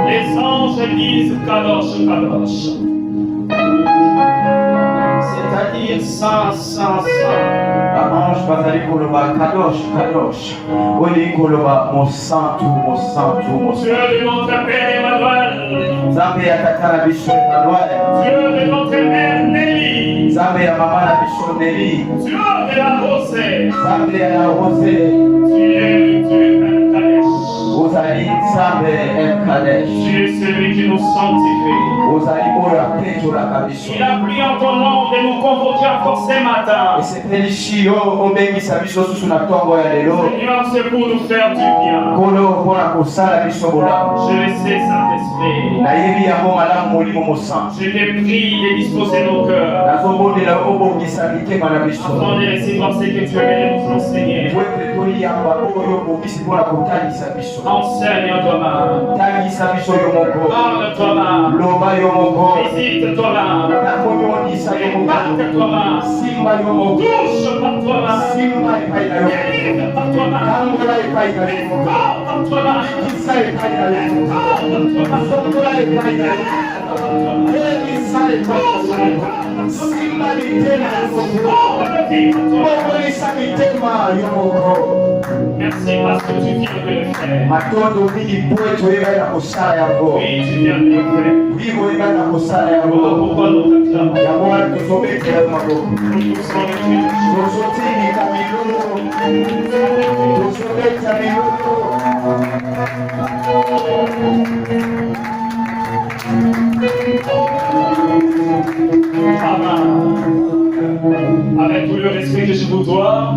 Les anges disent Kadosh, Kadosh. C'est-à-dire saint, saint, saint. Ange bazali koloba Kadosh, Kadosh. Oli koloba mo santu, mo santu, mo santu. Dieu de notre Père Emmanuel. Nzambe ya tata na biso Emmanuel. Dieu de notre Mère Nelly. Nzambe ya mama na biso Nelly. Dieu de la rosée. Nzambe ya rosée. Tu es le Dieu Kadesh. Ozali Nzambe Kadesh. Tu es celui qui nous sanctifie. Ozali oya peto la kabiso. Il a pris en ton nom de nous convoquer encore ce matin. Et c'est Pelishio obengisa biso susu na tongo ya lelo. Seigneur, c'est pour nous faire du bien. Kolo pona kosala biso bolamu. Je le sais, Saint-Esprit. Na yebi yango malamu molimo mosan. Je t'ai pris de disposer nos cœurs. Nazobondela obongisa mitema na biso. Afin de recevoir ce que tu veux nous enseigner. Enseigne toi-même. Parle toi-même. Visite toi-même. Impacte toi-même. Touche par toi-même. Délivre par toi-même. Corps par toi-même. Merci parce que tu viens de le faire. Oui, tu viens de le faire. Voilà pourquoi nous t'acclamons. Nous tous avec tout le respect que je vous dois,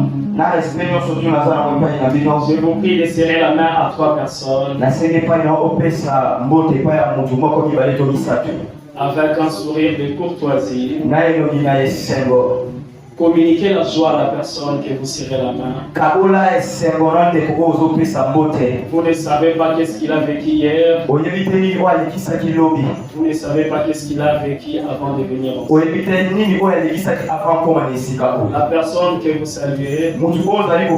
je vous prie de serrer la main à 3 personnes avec un sourire de courtoisie. Communiquez la joie à la personne que vous serrez la main. Vous ne savez pas qu'est-ce qu'il a vécu hier. Vous ne savez pas qu'est-ce qu'il a vécu avant de venir ensemble. La personne que vous saluez, peut-être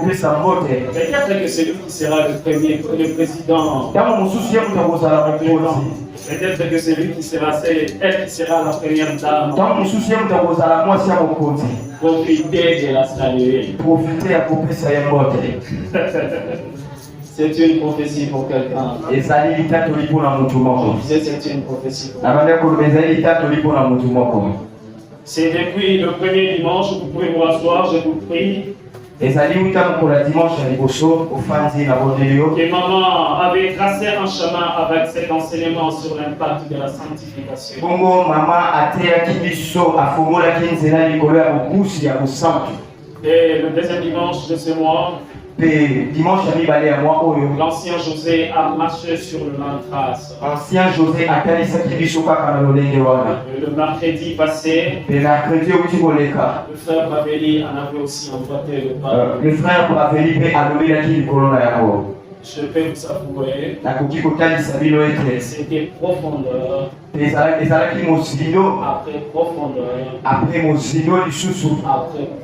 que c'est lui qui sera le président. Peut-être que c'est lui qui sera, elle qui sera la première dame. Profitez de la saluer. C'est une prophétie pour quelqu'un. Je disais c'est une prophétie pour quelqu'un. C'est depuis le premier dimanche, vous pouvez vous rasseoir, je vous prie. Que maman avait tracé un chemin avec cet enseignement sur l'impact de la sanctification. Et le deuxième dimanche de ce mois, l'ancien José a marché sur le lantras. Le mercredi passé, le frère Braveli en avait aussi emboîté le pas. Je peux vous avouer, c'était profondeur après profondeur après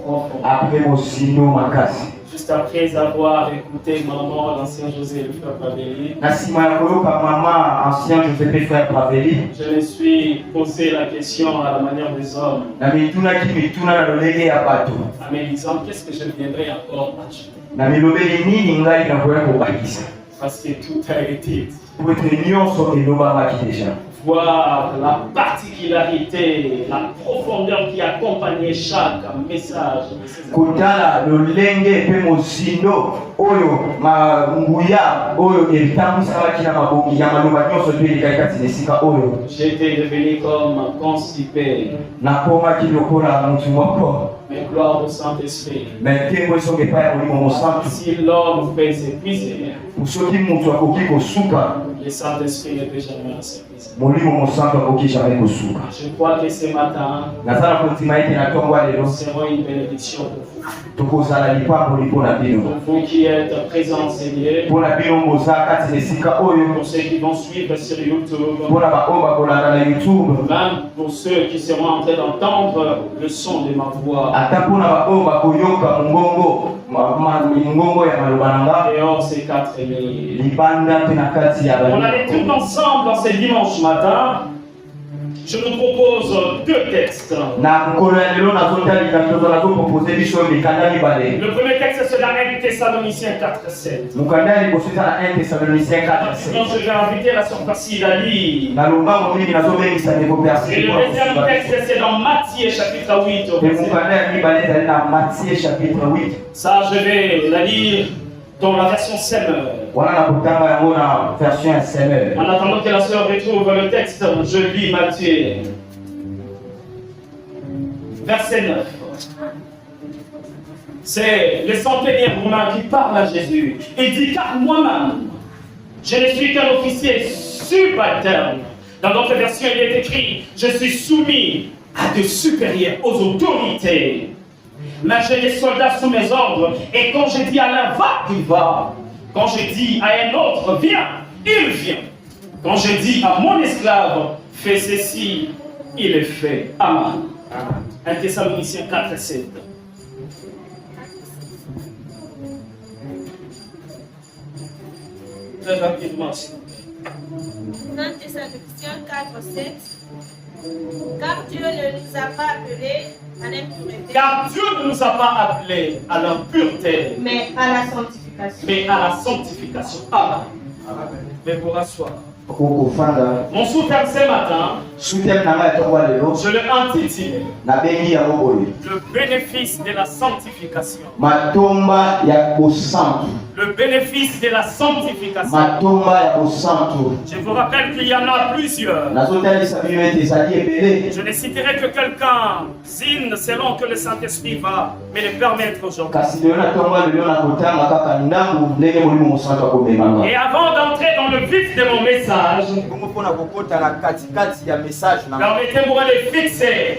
profondeur. Juste après avoir écouté maman, l'ancien José et le frère Braveli, je me suis posé la question à la manière des hommes, en me disant qu'est-ce que je viendrai encore ajouter. Parce que tout a été dit. Voir la particularité, la profondeur qui accompagnait chaque message. J'étais devenu comme constipé. Mais gloire au Saint-Esprit. Mais ntembo esonga epai ya molimo mosantu Si l'homme peut s'épuiser, soki moto akoki kosuka le Saint-Esprit ne peut jamais s'épuiser. molimo mosantu akoki jamais kosuka. Je crois que ce matin, naza na kondima ete na ntongo ya lelo nous serons une bénédiction pour vous. tokozala lipamboli mpo na bino Pour vous qui êtes présents, Seigneur, mpo na bino boza kati na esika oyo pour ceux qui vont suivre sur YouTube, mpo na baoyo bakolanda na youtube même pour ceux qui seront en train d'entendre le son de ma voix. ata mpo na baoyo bakoyoka mongongo ya maloba na nga Et hors ces quatre murs. libanda mpe na kati ya On allait tout ensemble dans ce dimanche matin. Je nous propose deux textes. na mokolo ya lelo nazotalika tozala topropose biso mikanda mibale. Le premier texte, c'est dans 1 Thessaloniciens 4:7. mokanda ya liboso eza na 1 Thessaloniciens 4:7. Maintenant, je vais inviter la sœur Facile à lire. na lombango mingi nazobengisa ndeko Et persi le deuxième texte, c'est dans Matthieu chapitre 8. au pe verset. mokanda ya mibale ezali na Matthieu chapitre 8 Ça, je vais la lire dans la version Semeur. wana na kotanga yango na version ya semeur. En attendant que la sœur retrouve le texte, je lis Matthieu. Verset 9. C'est le centenier romain qui parle à Jésus. Il dit, car moi-même, je ne suis qu'un officier subalterne. Dans d'autres versions, il est écrit, je suis soumis à de supérieurs, aux autorités. Mais j'ai des soldats sous mes ordres. Et quand je dis à l'un, va, il va. Quand je dis à un autre, viens, il vient. Quand je dis à mon esclave, fais ceci, il est fait. Amen. 1 Thessaloniciens 4:7. Très rapidement, s'il vous plaît. 1 Thessaloniciens 4:7. Car Dieu ne nous a pas appelés à l'impureté, Car Dieu ne nous a pas appelés à l'impureté, mais à la sanctification. mais à la sanctification. Amen. Mais pour asseoir. okofanda Mon sous-thème ce matin, suteme na ngai ya ntongo ya lelo je l'ai intitulé nabengi yango boye le bénéfice de la sanctification. matomba ya bosantu. Le bénéfice de la sanctification. matomba ya bosantu. Je vous rappelle qu'il y en a plusieurs. nazotalisa bino ete ezali ebele. Je ne citerai que quelqu'un-unes selon que le Saint-Esprit va me les permettre aujourd'hui. kasi lelo na ntongo ya lelo nakotanga kaka ndambu ndenge molimo mosantu akomemanga. Et avant d'entrer dans le vif de mon message, bongo mpona kokota na katikati ya message na permettez-moi de fixer,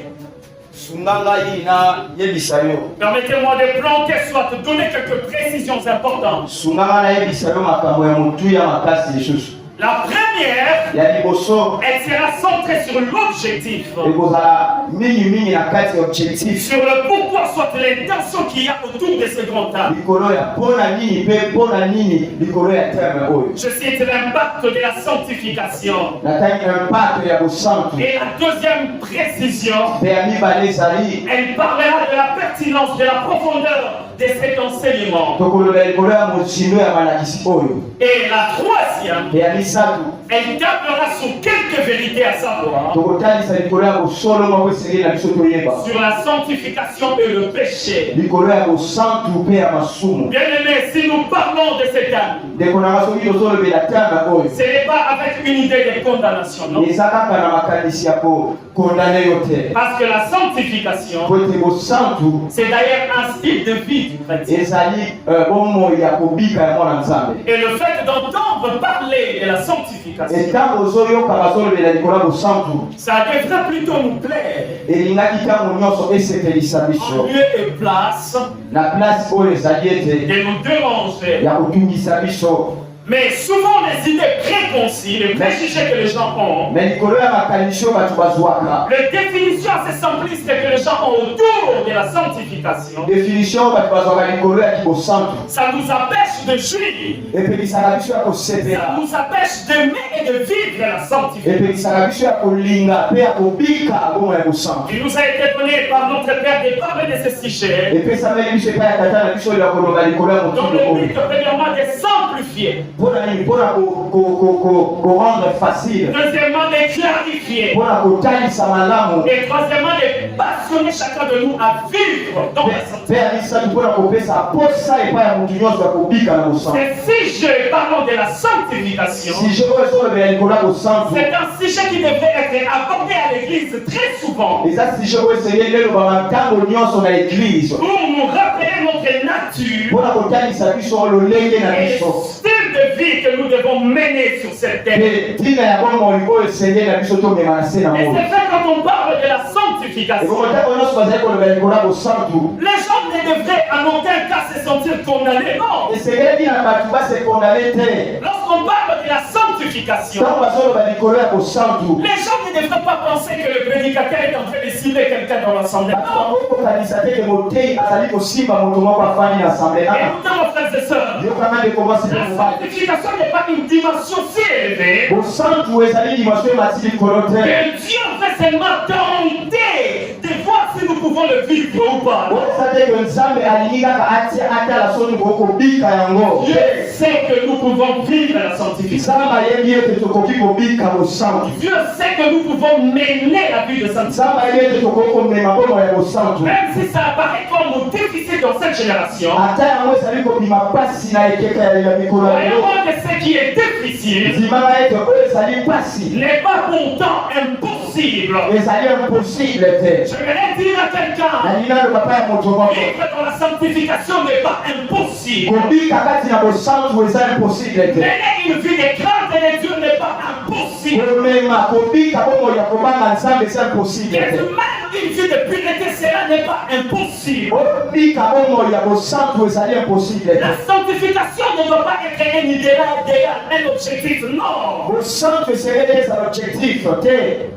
sunga ngai na yebisa yo. permettez-moi de planter, soit de donner quelques précisions importantes. sunga ngai na yebisa yo makambo ya motuya makasi lisusu. La première, ya liboso elle sera centrée sur l'objectif, ekozala mingimingi na kati ya objectif sur le pourquoi, soit l'intention qu'il y a autour de ce grand art. likolo ya mpona nini mpe mpona nini likolo ya terme oyo. Je cite l'impact de la sanctification. natangi impact ya bosantu. Et la deuxième précision, mpe ya mibale ezali elle parlera de la pertinence, de la profondeur de cet enseignement. tokoloba likolo ya motindo ya malakisi oyo. Et la troisième, mpe ya misatu elle tablera sur quelques vérités à savoir, tokotalisa likolo ya bosolo moko esengeli na biso toyeba sur la sanctification et le péché. likolo ya bosantu mpe ya masumu. Bien-aimés, si nous parlons de cet âme, ndeko nanga soki tozolobela terme oyo ce n'est pas avec une idée de condamnation, non. eza kaka na makanisi ya kokondane yo te. Parce que la sanctification, po ete bosantu c'est d'ailleurs un style de vie du chrétien. ezali bomoi ya kobika ya mwana nzambe. Et le fait d'entendre parler de la sanctification, ntango ozoyoka bazolobela likolo ya bosantu ça devrait plutôt nous plaire. elingaki ntango nyonso esepelisa En biso lieu et place na place oyo ezali ete de nous déranger. ya kotungisa biso. Mais souvent les idées préconçues, les préjugés que les gens ont, me likolo ya makanisi oyo bato bazwaka les définitions assez simplistes que les gens ont autour de la sanctification, definition oyo bato bazwaka likolo ya kibosantu ça nous empêche de jouir, epelisaka biso ya ça kosepela nous empêche d'aimer et de vivre la sanctification. epelisaka biso ya kolinga mpe ya kobika bomoi ya bosantu. Il nous a été donné par notre Père de parler de ce sujet epesameli biso epai ya tata na biso oyo ya koloba likolo ya dans motindo le oyo but premièrement de simplifier clarifier. Pour rendre facile. Deuxièmement, de clarifier. Pour kotalisa malamu. Et troisièmement, de passionner chacun de nous à vivre dans la santé. Et si je parle de la sanctification, Si je veux sur le c'est un sujet qui devrait être abordé à l'église très souvent et ça si je veux essayer de le voir dans l'église. pour nous rappeler notre nature Pour kotalisa biso lolenge na et le biso. style de vie que nous devons mener sur cette terre. Et tina ya bongo liko essayer na biso to menacer na Et mo. c'est fait quand on parle de la Et sanctification. comme ça on se passe pour le likola au santu. Les gens ne devraient en aucun cas se sentir condamnés. Non. Et c'est que dit na batu ba se condamner te. Lorsqu'on parle de la sanctification, Tant ba so ba likola au santu. les gens ne devraient pas penser que le prédicateur est en train de cibler quelqu'un dans l'assemblée. Non. Écoutez mon Frères et sœurs, la sanctification n'est pas une dimension si élevée que Dieu veut seulement tenter de voir si nous pouvons le vivre ou pas. Dieu sait que nous pouvons vivre la sanctification. Dieu sait que nous pouvons mener la vie de sanctification. Même si ça apparaît comme difficile dans cette génération, voyons que ce qui est difficile n'est pas pourtant impossible. J'aimerais dire à quelqu'un, vivre dans la sanctification n'est pas impossible. Mener une vie de crainte de Dieu n'est pas impossible. Et même une vie de pureté, cela n'est pas impossible. La sanctification ne doit pas être un idéal, un objectif, non.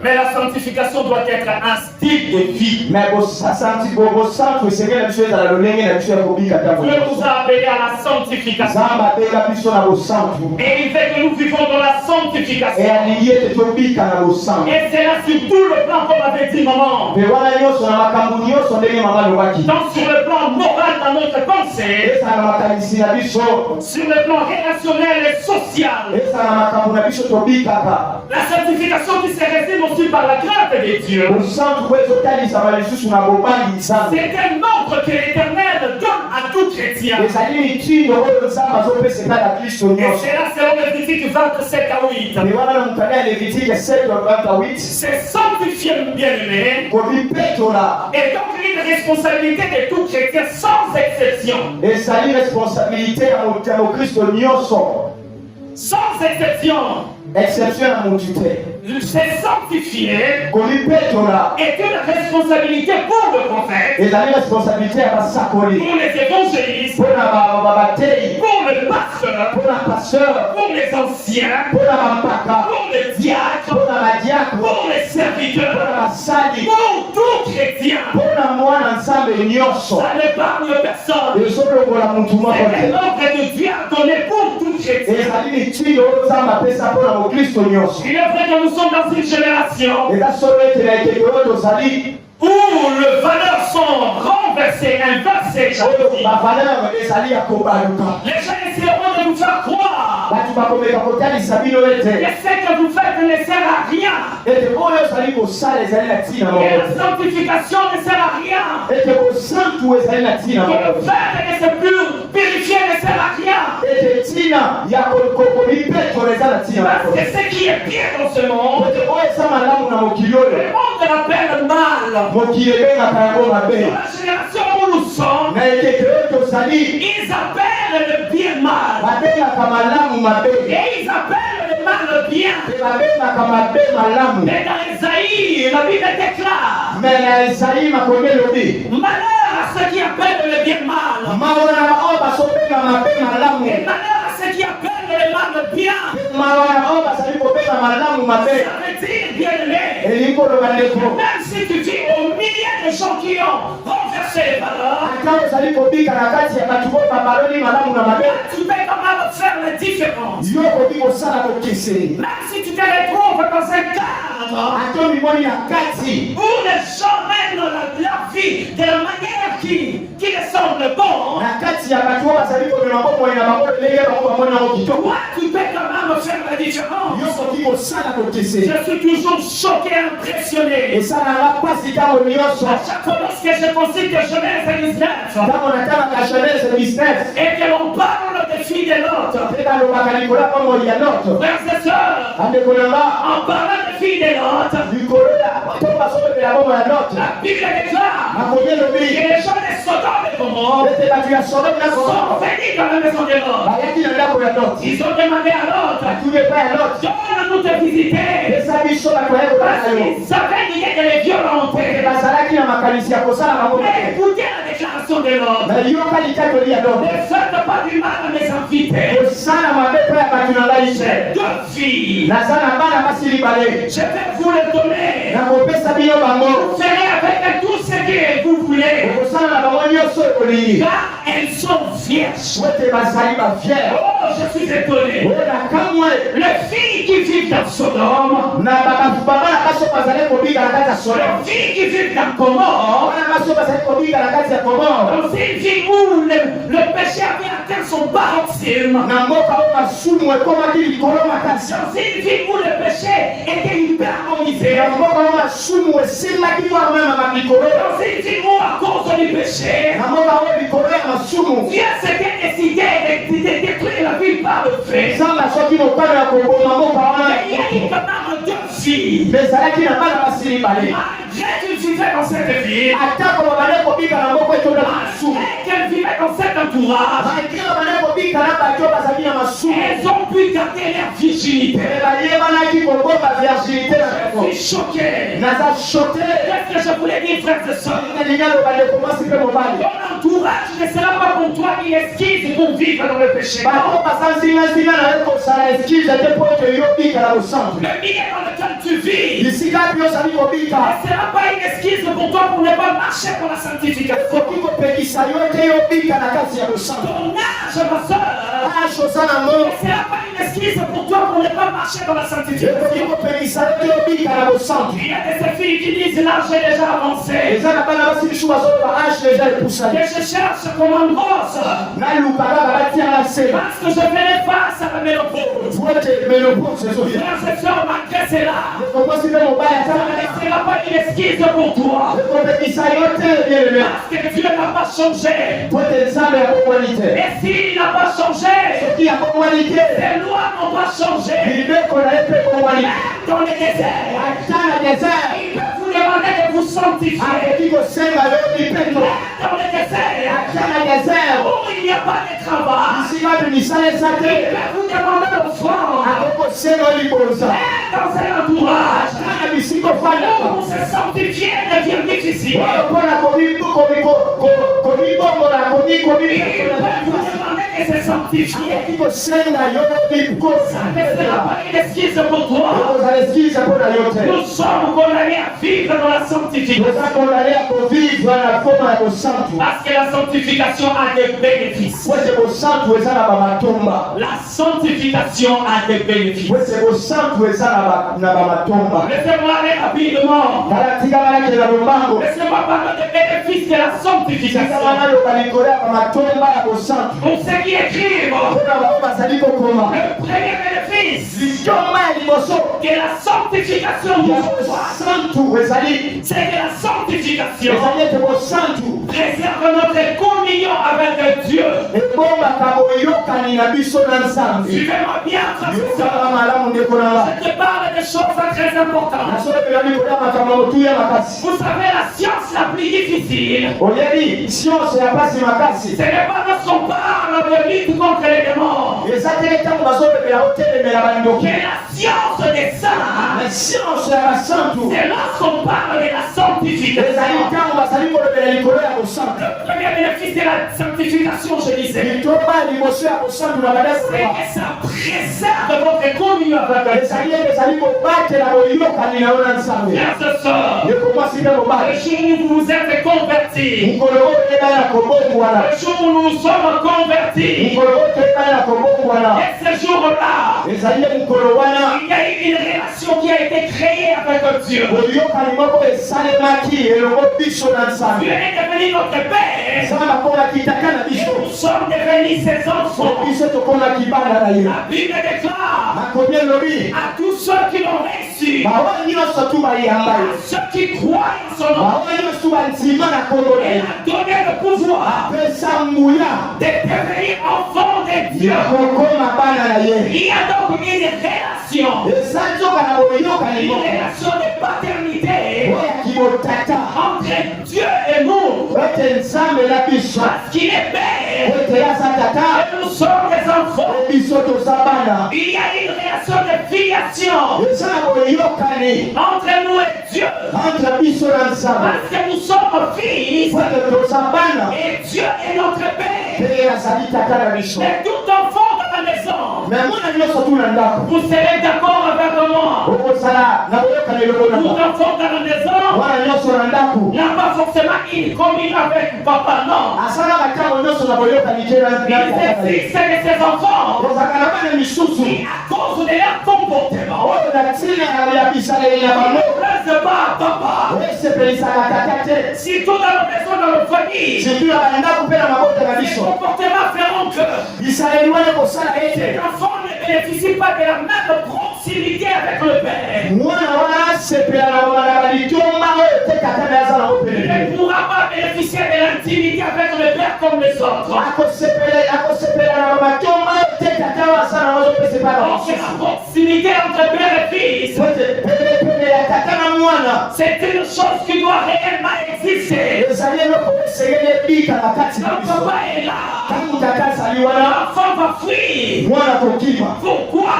Mais la sanctification doit être un style de vie. Dieu nous a appelés à la sanctification. Et il veut que nous vivons dans la sanctification. Et c'est là sur tout le plan, comme avait dit maman. Donc sur le plan moral dans notre pensée, sur le plan relationnel et social, la sanctification qui se résume aussi par la grâce de Dieu, c'est un ordre que l'Éternel donne à tout chrétien. Et c'est là selon Lévitique 27 à 8. C'est sanctifié, bien-aimé. Et donc une responsabilité de tout chrétien sans exception. Sans exception. C'est sanctifié est une responsabilité pour le prophète, pour les évangélistes, pour le pasteur, pour les anciens, pour les diacres, pour les serviteurs, pour tout chrétien. Ça n'épargne personne. C'est l'ordre de Dieu donné pour tout chrétien. Il est vrai que nous sommes dans une génération où les valeurs sont renversées, inversées. Les gens essaieront de nous faire croire que ce que vous faites ne sert à rien. Et la sanctification ne sert à rien. Que le fait de se purifier ne sert à rien. Parce que ce qui est bien dans ce monde, le monde l'appelle mal. Dans la génération où nous sommes, ils appellent le bien mal. Et ils appellent le mal bien. Mais dans Esaïe, la Bible déclare malheur à ceux qui appellent le bien mal. Et malheur à ceux qui appellent le mal bien. Ça veut dire bien-aimé. Même si tu vis au milieu de gens qui ont renversé les valeurs, tu peux quand même faire la différence. Même si tu te retrouves dans un cadre où les gens mènent leur vie de la manière qui les semble bon. Toi, tu peux quand même faire la différence. Je suis toujours choqué, impressionné. À chaque fois lorsque je consulte Genèse 19 et que l'on parle des filles de l'autre, frères et sœurs, en parlant des filles de l'autre, la Bible déclare que les gens de Sodome et Gomorrhe sont venus dans la maison de l'autre. Ils ont demandé à l'autre, donne-nous te visiter, parce qu'ils savaient qu'il y avait des violentés. Mais écoutez la déclaration de l'autre. Ne faites pas du mal à mes invités. J'ai 2 filles. Je vais vous les donner. Vous ferez avec elles tout ce que vous voulez. Car elles sont vierges. Oh, je suis étonné. Les filles qui vivent dans Sodome, les filles qui vivent dans Gomorrhe, dans une vie où le péché avait atteint son paroxysme, dans une vie où le péché était hyperharmonisé, dans une vie où à cause du péché, Dieu s'était décidé de détruire la ville par le feu. Il y a eu quand même 2 filles. Malgré qu'elles vivaient dans cette ville, malgré qu'elles vivaient dans cet entourage, elles ont pu garder leur virginité. Je suis choqué. Qu'est-ce que je voulais dire, frères et sœurs? Ton entourage ne sera pas pour toi une esquisse pour vivre dans le péché. Le milieu dans lequel tu vis ne sera pas une esquisse pour toi pour ne pas marcher pour la sanctification. Ton âge, ma soeur, ne sera pas une esquisse pour toi pour ne pas marcher dans la sanctification. Il y a des filles qui disent l'âge est déjà avancé. Que je cherche comme un brosse. Parce que je ferai face à la ménopause. Frères et sœurs, malgré cela, ça ne sera pas une esquisse pour toi. Parce que Dieu n'a pas changé. Et s'il n'a pas changé, les lois n'ont pas changé. Dans les déserts, il peut vous demander de vous sanctifier. Dans les déserts, où il n'y a pas de travail, il peut vous demander d'offrande. Dans un entourage où se sanctifier devient difficile, il peut vous demander de se sanctifier. Ça ne sera pas une esquisse pour toi. Nous sommes condamnés à vivre dans la sanctification. Parce que la sanctification a des bénéfices. La sanctification a des bénéfices. Laissez-moi aller rapidement. Laissez-moi parler des bénéfices de la sanctification. Pour ceux qui écrivent, le premier bénéfice que la sanctification nous offre, c'est que la sanctification préserve notre communion avec Dieu. Suivez-moi bien, frère. Je te parle de choses très importantes. Vous savez, la science la plus difficile, ce n'est pas lorsqu'on parle de lutte contre les démons, que la science des saints, c'est lorsqu'on parle de la sanctification. Le premier bénéfice de la sanctification, je disais, c'est que ça préserve votre communion avec Dieu. Frères et sœurs, le jour où vous êtes convertis, le jour où nous sommes convertis, et c'est ce jour-là, il y a eu une relation qui a été créée avec Dieu. Dieu est devenu notre Père. Nous sommes devenus ses enfants. La Bible déclare à tous ceux qui l'ont reçu, à ceux qui croient en son nom, il a donné le pouvoir de devenir enfants de Dieu. Il y a donc une relation de paternité entre Dieu et nous. Parce qu'il est Père et nous sommes des enfants. Il y a une relation de filiation entre nous et Dieu. Parce que nous sommes fils et Dieu est notre Père. Mais tout enfant dans la maison, vous serez d'accord avec moi. Tout enfant dans la maison n'a pas forcément une communion avec papa, non. Il existe de ces enfants qui, à cause de leur comportement, ne plaisent pas à papa. Surtout dans la maison, dans la famille, ces comportements feront que cet enfant ne bénéficie pas de la même proximité avec le Père. Il ne pourra pas bénéficier de l'intimité avec le Père comme les autres. Donc la proximité entre Père et Fils, c'est une chose qui doit réellement exister. Quand papa est là, l'enfant va fuir. Pourquoi?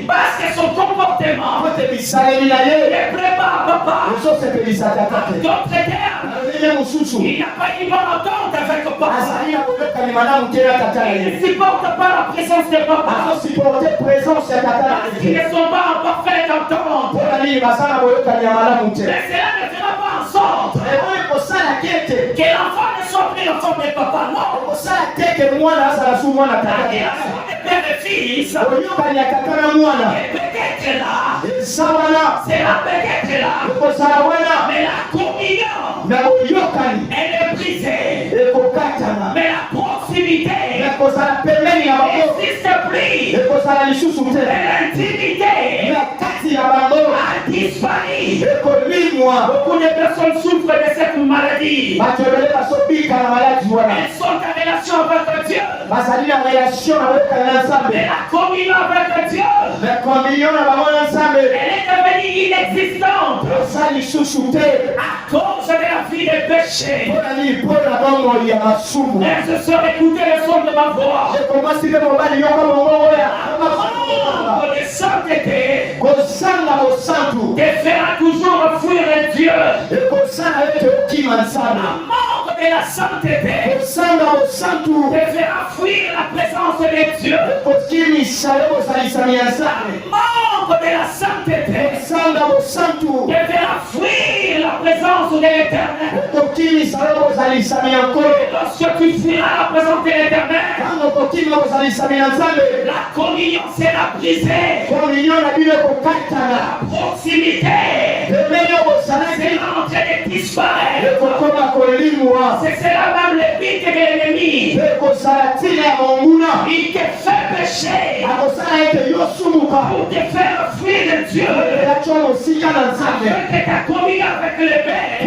Parce que son comportement ne plaît pas à papa. D'autres termes, il n'a pas une bonne entente avec papa. Il ne supporte pas la présence de papa. Parce qu'ils ne sont pas en parfaite entente. Mais cela ne fera pas en sorte que l'enfant ne soit plus l'enfant de papa. Non. Père et fils, et peut-être là, c'est peut-être là, mais la communion, elle est brisée, mais la proximité n'existe plus, mais l'intimité a disparu. Beaucoup de personnes souffrent de cette maladie. Elles sont en relation avec Dieu, mais la communion avec Dieu, elle est devenue inexistante à cause de la vie des péchés. Est-ce que écouter le son de ma voix? La de sainteté te fera toujours fuir Dieu. La mort de la sainteté te fera fuir la présence de Dieu. La mort de la sainteté te fera fuir la présence de l'Éternel. Et lorsque tu fuiras la présence de l'Éternel, la communion sera brisée. La proximité sera en train de disparaître. C'est cela même le but de l'ennemi. Il te fait pécher pour te faire fuir de Dieu, afin que ta communion avec le Père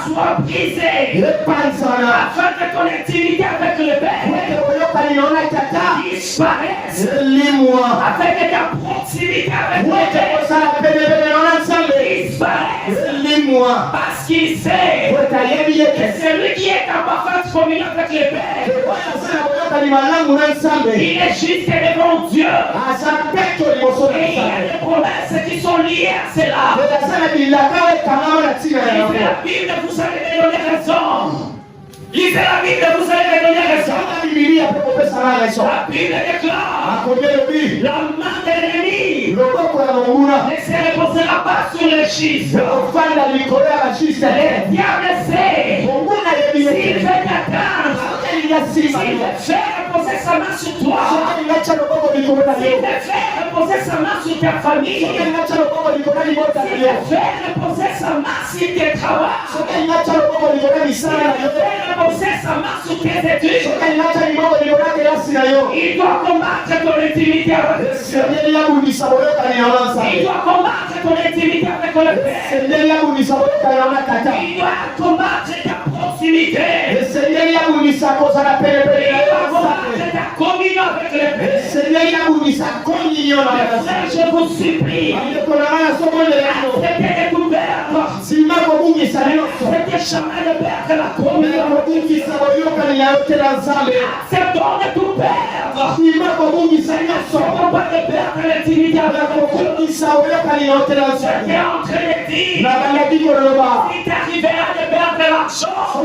soit brisée, afin que ton intimité avec le Père disparaisse, afin que ta proximité avec le Père disparaisse, parce qu'il sait que celui qui est en parfaite communion avec le Père, il est juste devant Dieu. Et il y a des promesses qui sont liées à cela. Lisez la Bible, vous allez me donner raison. Lisez la Bible, vous allez me donner raison. La Bible déclare: la main de l'ennemi ne se reposera pas sur le schiste. Le diable sait s'il fait t'atteindre, s'il fait reposer sa main sur toi, Si le fait reposer sa main sur ta famille, si le fait reposer sa main sur tes travaux, si le fait reposer sa main sur tes études, il doit combattre ton intimité avec le Seigneur. Il doit combattre ton intimité avec le Père. Il doit combattre ta proximité. Il doit combattre ta communion avec le Père. Frère, je vous supplie, acceptez de tout perdre. Acceptez jamais de perdre la communion. Acceptons de tout perdre. Acceptons pas de perdre l'intimité avec le Dieu. J'étais en train de dire, si t'arriveras de perdre l'argent, je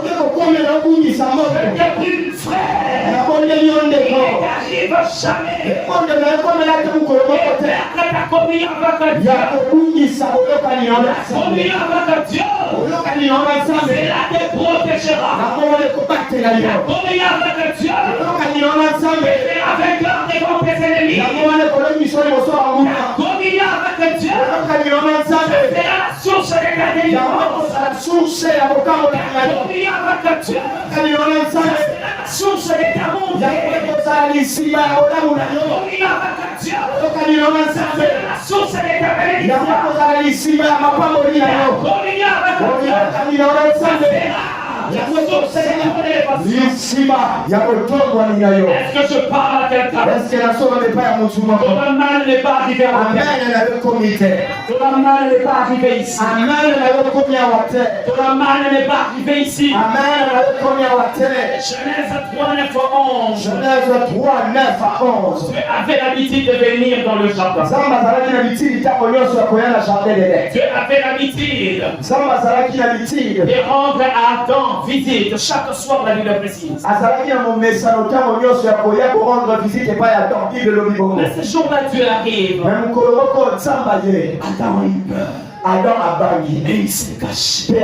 t'ai plus frère. Il n'arrive jamais. Et perdre ta communion avec Dieu. La communion avec Dieu, cela te protégera. La communion avec Dieu, fera vainqueur devant tes ennemis. La communion avec Dieu, fera la source de ta délivrance. La communion avec Dieu, fera la source de ta montée. La communion avec Dieu, fera la source de ta bénédiction. La communion avec Dieu, est-ce que je parle à quelqu'un? Ton mal n'est pas arrivé à moi. Ton mal n'est pas arrivé ici. Ton mal n'est pas arrivé ici. Genèse 3, 9 à 11. Tu avais l'habitude de venir dans le jardin. Tu avais l'habitude de rendre à Adam visite chaque soir la nuit précise. Mais ce jour-là, Dieu arrive. Adam a banni et il s'est caché.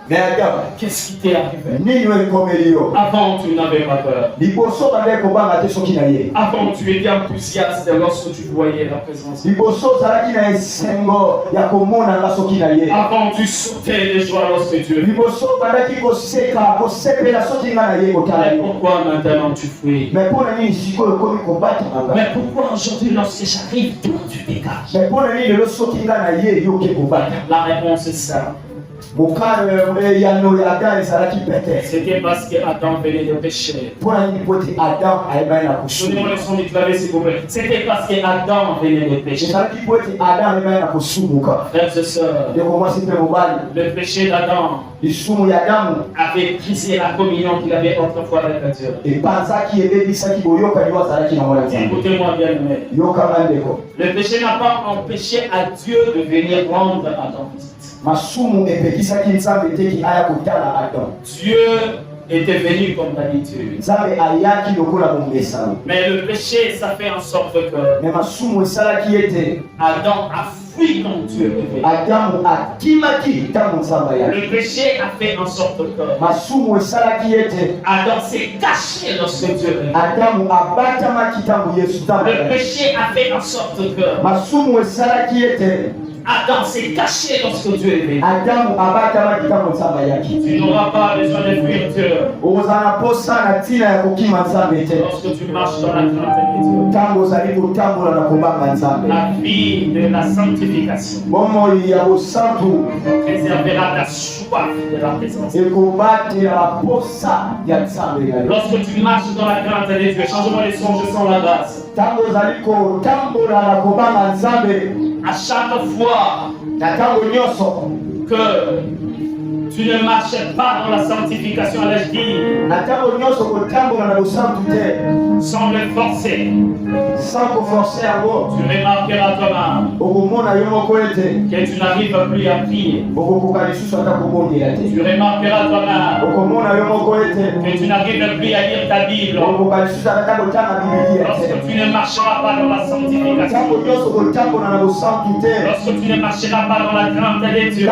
Mais Adam, qu'est-ce qui t'est arrivé? Avant, tu n'avais pas peur. Avant, tu étais enthousiaste lorsque tu voyais la présence. Avant, tu sautais de joie lorsque tu es venu. Mais pourquoi maintenant tu fuis? Mais pourquoi aujourd'hui, lorsque j'arrive, toi tu dégages? La réponse est ça. C'était parce qu'Adam venait de pécher. Donnez-moi le son du clavier s'il vous plaît. C'était parce qu'Adam venait de pécher. Frères et sœurs, le péché d'Adam avait brisé la communion qu'il avait autrefois avec Dieu. Écoutez-moi bien, aimé. Le péché n'a pas empêché à Dieu de venir rendre Adam visite. Dieu était venu comme d'habitude. Mais le péché, ça fait en sorte que Adam a fui quand Dieu est venu. Le péché a fait en sorte que Adam s'est caché lorsque Dieu est venu. Le péché a fait en sorte que Adam s'est caché lorsque Dieu est venu. Tu n'auras pas besoin de fuir Dieu. Lorsque tu marches dans la crainte de Dieu, la vie de la sanctification préservera ta soif de la présence. Lorsque tu marches dans la crainte de Dieu, change-moi les sons, je sens la grâce. À chaque fois que tu ne marches pas dans la sanctification, allais-je dire, sans le forcer, tu remarqueras toi-même que tu n'arrives plus à prier. Tu remarqueras toi-même que tu n'arrives plus à lire ta Bible. Lorsque tu ne marcheras pas dans la sanctification, lorsque tu ne marcheras pas dans la crainte de Dieu,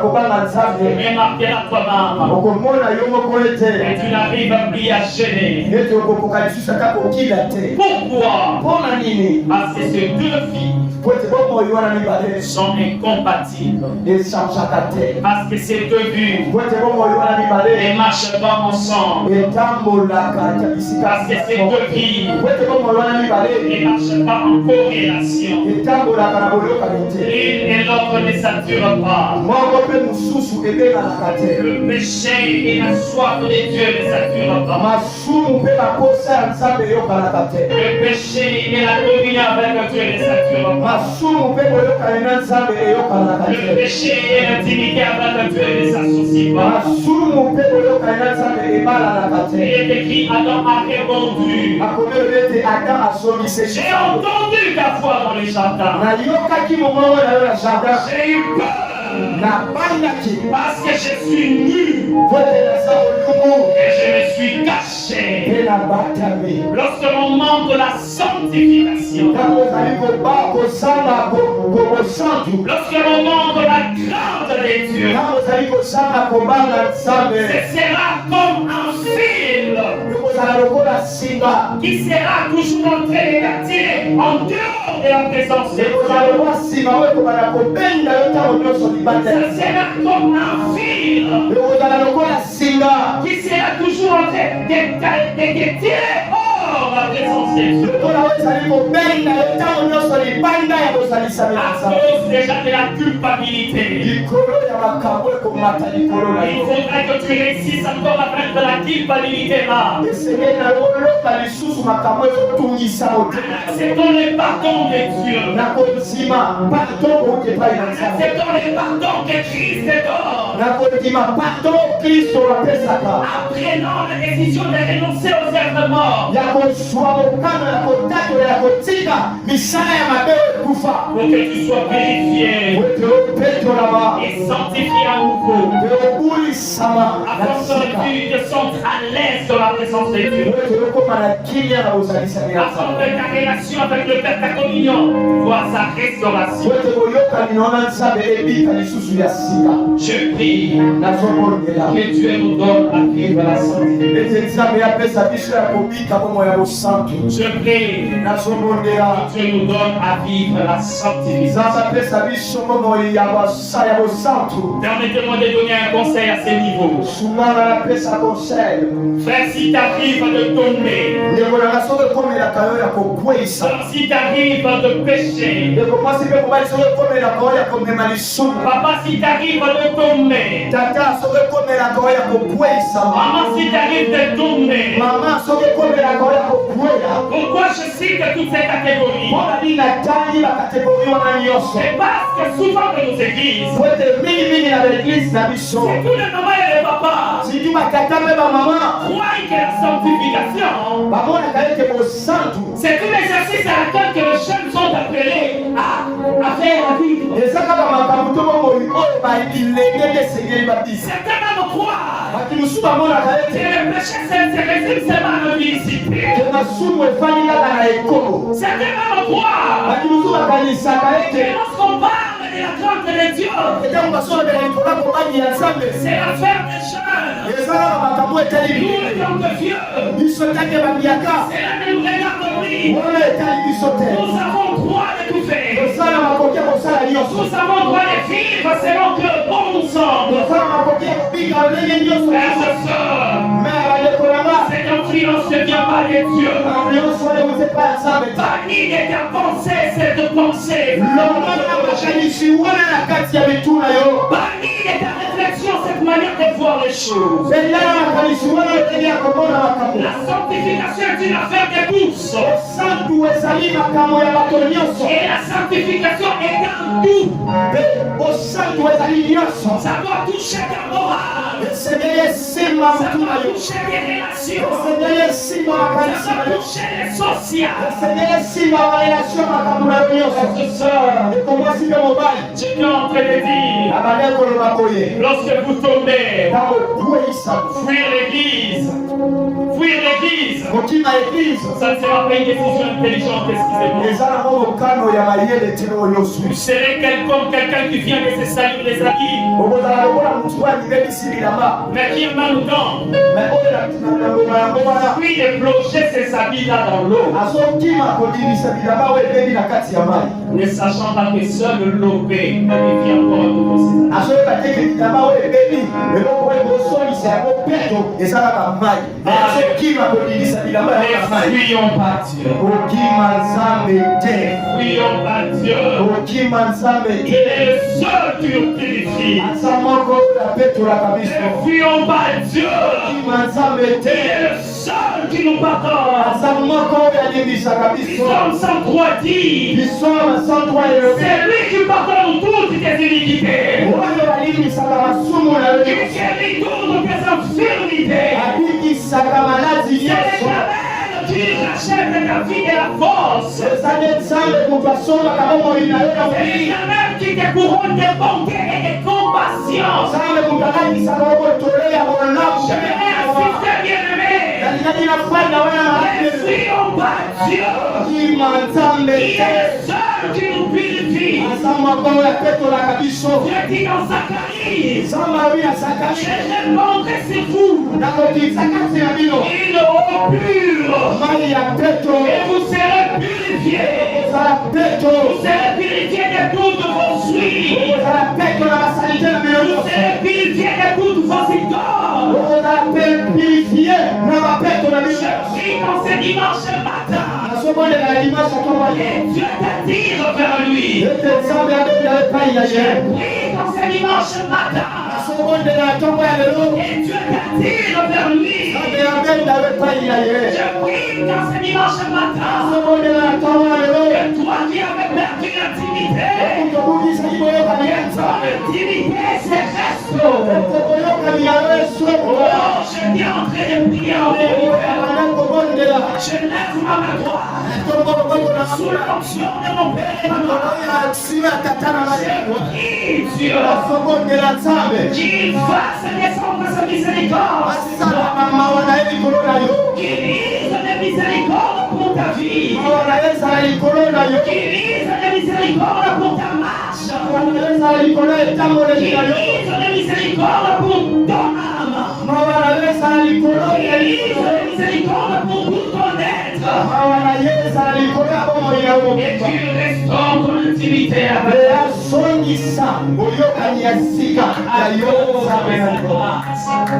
kobanga nzambe remarquera toi-même okomona yo moko ete et tu n'arrives plus à gêner. ete okokoka lisusu ata kokila te. Pourquoi? Mpona nini? Parce que ces deux vies po ete bomoi wana mibale sont incompatibles. echangeaka te. Parce que ces deux vues po ete bomoi wana ne mibale marchent pas ensemble. etambolaka ta bisika Parce que ces deux vies po ete bomoi wana mibale ne marchent pas en corrélation. etambolaka na boyokani te. L'une et l'autre ne saturent pas. moko mpe mosusu ebenganaka te. Le péché et la soif de Dieu ne saturent pas. masumu mpe baposa ya nzambe eyokanaka te. Le péché et la communion avec Dieu ne saturent pas. masumu mpe boyokani na nzambe eyokanaka Le te. péché et l'intimité avec Dieu ne s'associent pas. masumu mpe boyokani na nzambe ebalanaka Il te. est écrit, Adam a répondu. akomeli ete adam asongise J'ai entendu ta voix dans le jardin. nayokaki mongongo na yo na jardin J'ai eu peur nabandaki parce que je suis nu po ete naza olumu et je me suis caché. mpe nabatami. Lorsque l'on manque de la sanctification, ntango ozali kozanga kosantu, lorsque l'on manque de la crainte de Dieu, ntango ozali kozanga kobanga nzambe, ce sera comme un fil ekozala lokola singa, qui sera toujours en train d'attirer en dehors de la présence de ekozala Dieu. lokola singa oyo ekobanda kobenda yo ntango nyonso libanda ya Ce nzambe. sera comme un fil ekozala lokola singa qui sera toujours en train de tirer hors la présence de Dieu. lokola oyo ezali kobenda yo ntango nyonso libanda ya kozalisami na À nzambe. cause déjà de la culpabilité. likolo ya makambo ekomata likolo na Il yo. faudrait que tu réussisses encore à vaincre la culpabilité là. esengeli na yo oloba lisusu makambo ezotungisa motema. Acceptons le pardon de Dieu. na kondima pardon kouti epai na nzambe. Acceptons le pardon que Christ donne. na kondima pardon kristo apesaka. Apprenons la décision de renoncer aux œuvres mortes ya kozwa mokano ya kotatola ya kotika misala ya mabe ekufa. pour que tu sois purifié ete opetolama et sanctifié à nouveau. te obulisama na Afin sika. que tu te sentes à l'aise dans la présence de Dieu. ete okoma na kimia na kozalisami na Afin nzambe. que ta relation avec le Père, ta communion, voit sa restauration. ete boyokani no na nzambe ebika lisusu ya sika. Je prie nazomondela que Dieu nous donne à vivre la sainteté. ete nzambe apesa biso ya kobika bomo ya bosantu. Je prie nazomondela que Dieu nous donne à vivre la sanctification. nzambe apesa biso bomo ya bosantu. Permettez-moi de donner un conseil à ce niveau. sungana napesa conseil. Frère, si tu arrives à te tomber, ndeko nanga soki ekomelaka yo ya kokweyisa. soeur, si tu arrives à te pécher, ndeko mwasi mpe mobali soki ekomelaka yo ya komema lisumu. papa, si tu arrives à te tomber, tata soki ekomelaka yo ya kokweyisama. maman, si tu arrives à te tomber, mama soki ekomelaka yo ya kokweya. pourquoi je cite toutes ces catégories? mpona nini natangi bakategori wana nyonso. C'est parce que souvent dans nos églises, po ete mingimingi na baeglise na biso c'est tous les mamans et les papas sidi batata mpe bamama croient que la sanctification, bamonaka ete bosantu c'est un exercice à laquelle que les jeunes sont appelés à faire à vivre. eza kaka makambo to bomoi oyo babilenge nde esengeli babisa. Certains même croient bato mosusu bamonaka que ete le péché se résume seulement à la discipline. masumu efandi kaka na ekolo. Certains même croient bato mosusu bakanisaka que ete lorsqu'on parle de la crainte de Dieu, etango basolobela likolo kobani ya nzambe c'est l'affaire des jeunes. eza kaka makambo etali Nous, bino. les hommes de vieux, biso take babiaka c'est la même regarderie. wana etali biso te. Nous avons droit de tout faire. tosala makoki ya kosala nyonso. Nous avons droit de vivre selon que bon nous semble. tosala makoki ya kobika ndenge nyonso. Frères et sœurs, me bandeko nanga cette influence ne vient pas de Dieu. nyonso euti epai ya nzambe te. Bannis de ta pensée cette pensée. longana makanisi wana na kati ya mituna yo. Bannis de ta réflexion cette manière de voir les choses. pendana makanisi wana ndenge ya komona makambo. La sanctification est une affaire de tous. osantu ezali makambo ya bato nyonso. Et la sanctification est un tout. mpe osantu ezali nyonso. Ça doit toucher ta morale. esengeli esimba Ça mutima doit yo, toucher les relations. esengeli esimba Ça makanisi doit na yo, toucher les sociales. esengeli esimba barelation makambo na yo nyonso. Ekomwasi mpe mobali J'étais en train de dire, abandi koloba boye lorsque vous tombez, ntango kweyisa fuir l'église, fuir l'église, kokima eglize ça ne sera pas une décision intelligente, excusez-moi. eza nango mokano ya mayele tino oyo Vous osui serez quelqu'un qui vient de se salir les habits, okozala lokola motu oyo alingeli bilamba mais qui est manquant. mais oyo na ngoma yango wana Puis de plonger ses habits là dans l'eau, azokima kodimisa bilamba oyo ebebi na kati ya mai ne sachant pas que seul l'eau paix vient encore de vos azoyeba teke bilamba oyo ebebi eloko oyo kosolisa yango peto eza kaka mai mais azokima kodimisa bilamba yango na Ne mai fuyons pas Dieu. kokima nzambe te Fuyons pas Dieu. kokima nzambe Il te est le seul qui nous purifie. aza moko oyo apetolaka Ne biso fuyons pas Dieu. kokima nzambe Il te est le seul qui nous pardonne. aza moko oyo alimbisaka biso Psaume 103 dit, bisoma 103 elobi c'est lui qui pardonne toutes tes iniquités. oyo alimbisaka masumu na yo Qui guérit toutes tes infirmités. abikisaka maladi C'est nyonso l'Éternel qui rachète ta vie et la force. eza nde nzambe moto asombaka bomoi na yo na C'est molili l'Éternel qui te couronne de bonté et de compassion. nzambe moto alakisaka botole ya bolamu J'aimerais insister, bien-aimé. nalingi nafanda wana Ne maladi fuyons pas Dieu. kima nzambe Il est le seul qui nous purifie. aza moko oyo apetolaka biso Dieu dit dans Zacharie, nzambe alobi na zakari je répondrai sur vous nakokisa kati na bino une eau pure mai ya peto et vous serez purifiés. ozala peto Vous serez purifiés de toutes vos suies. ozala peto na basalite na bino Vous nyonso serez purifiés de toutes vos idoles. ozala pe purifie na bapeto na bino Je prie dans ce dimanche matin. nazobondela na dimanche atomwali Et Dieu t'attire vers lui. ete nzambe abenda epai na ye Prie dans ce dimanche matin. nazobondela na ntongo ya lelo Et Dieu t'attire vers lui. nzambe abenda epai na ye Je prie dans ce dimanche matin. nazobondela na ntongo ya lelo Que toi qui avais perdu l'intimité, tobukisaki boyokani ya ton nzambe intimité se restaure. ete boyokani yango esokola Oh, je dis en train de prier en vous. abanda kobondela Je lève ma main droite ntongo loboko na sous l'onction de mon Père et ma makolo mère. ya nsima ya tata na maleko Je prie Dieu nazobondela nzambe qu'il fasse descendre sa miséricorde, asala mawa na ye likolo na yo qu'il lise les miséricordes pour ta vie, mawa na ye ezala likolo na yo qu'il lise les miséricordes pour ta marche, mawa na ye ezala likolo ya etamboleli qu'il na yo lise les miséricordes pour ton âme, mawa na ye ezala likolo ya qu'il lise les miséricordes pour tout ton être, mawa na ye ezala likolo ya bomoi na yo et tu restaures ton intimité avec mpe asongisa boyokani ya sika ya yo nzambe na yo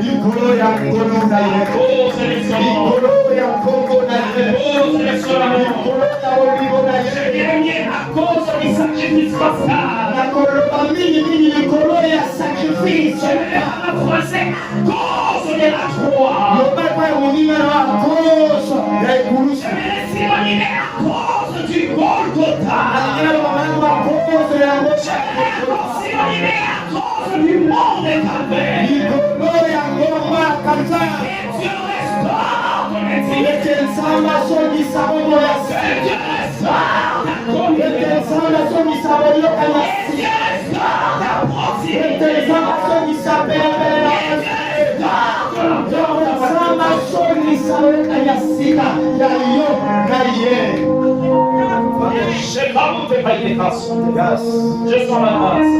likolo ya nkolo na ye cause de son nom, likolo ya nkombo na ye cause de son amour. likolo ya olimo na Je ye dernier à cause du sacrifice pascal. nakoloba mingimingi likolo ya sacrifice Je vais en français à cause de la croix. loba epa ya moninga na akoso ya ekulusu Je vais laisser m'animer à cause du Golgotha. alingela bamangu akoso yango Je vais aussi m'animer à cause du monde de Calvaire. likolo ya ngomba ya kanza Et Dieu restaure ton intimité. ete nzambe asongisa bongo ya Et se Dieu restaure ta ete communauté. nzambe asongisa boyokani ya Et sika Dieu restaure ta ete proximité. nzambe asongisa pelepele na Et Dieu restaure ton nzambe asongisa boyokani ya sika ya yo na ye Je sais pas où te payer des grâces. Yes. Je sens la grâce.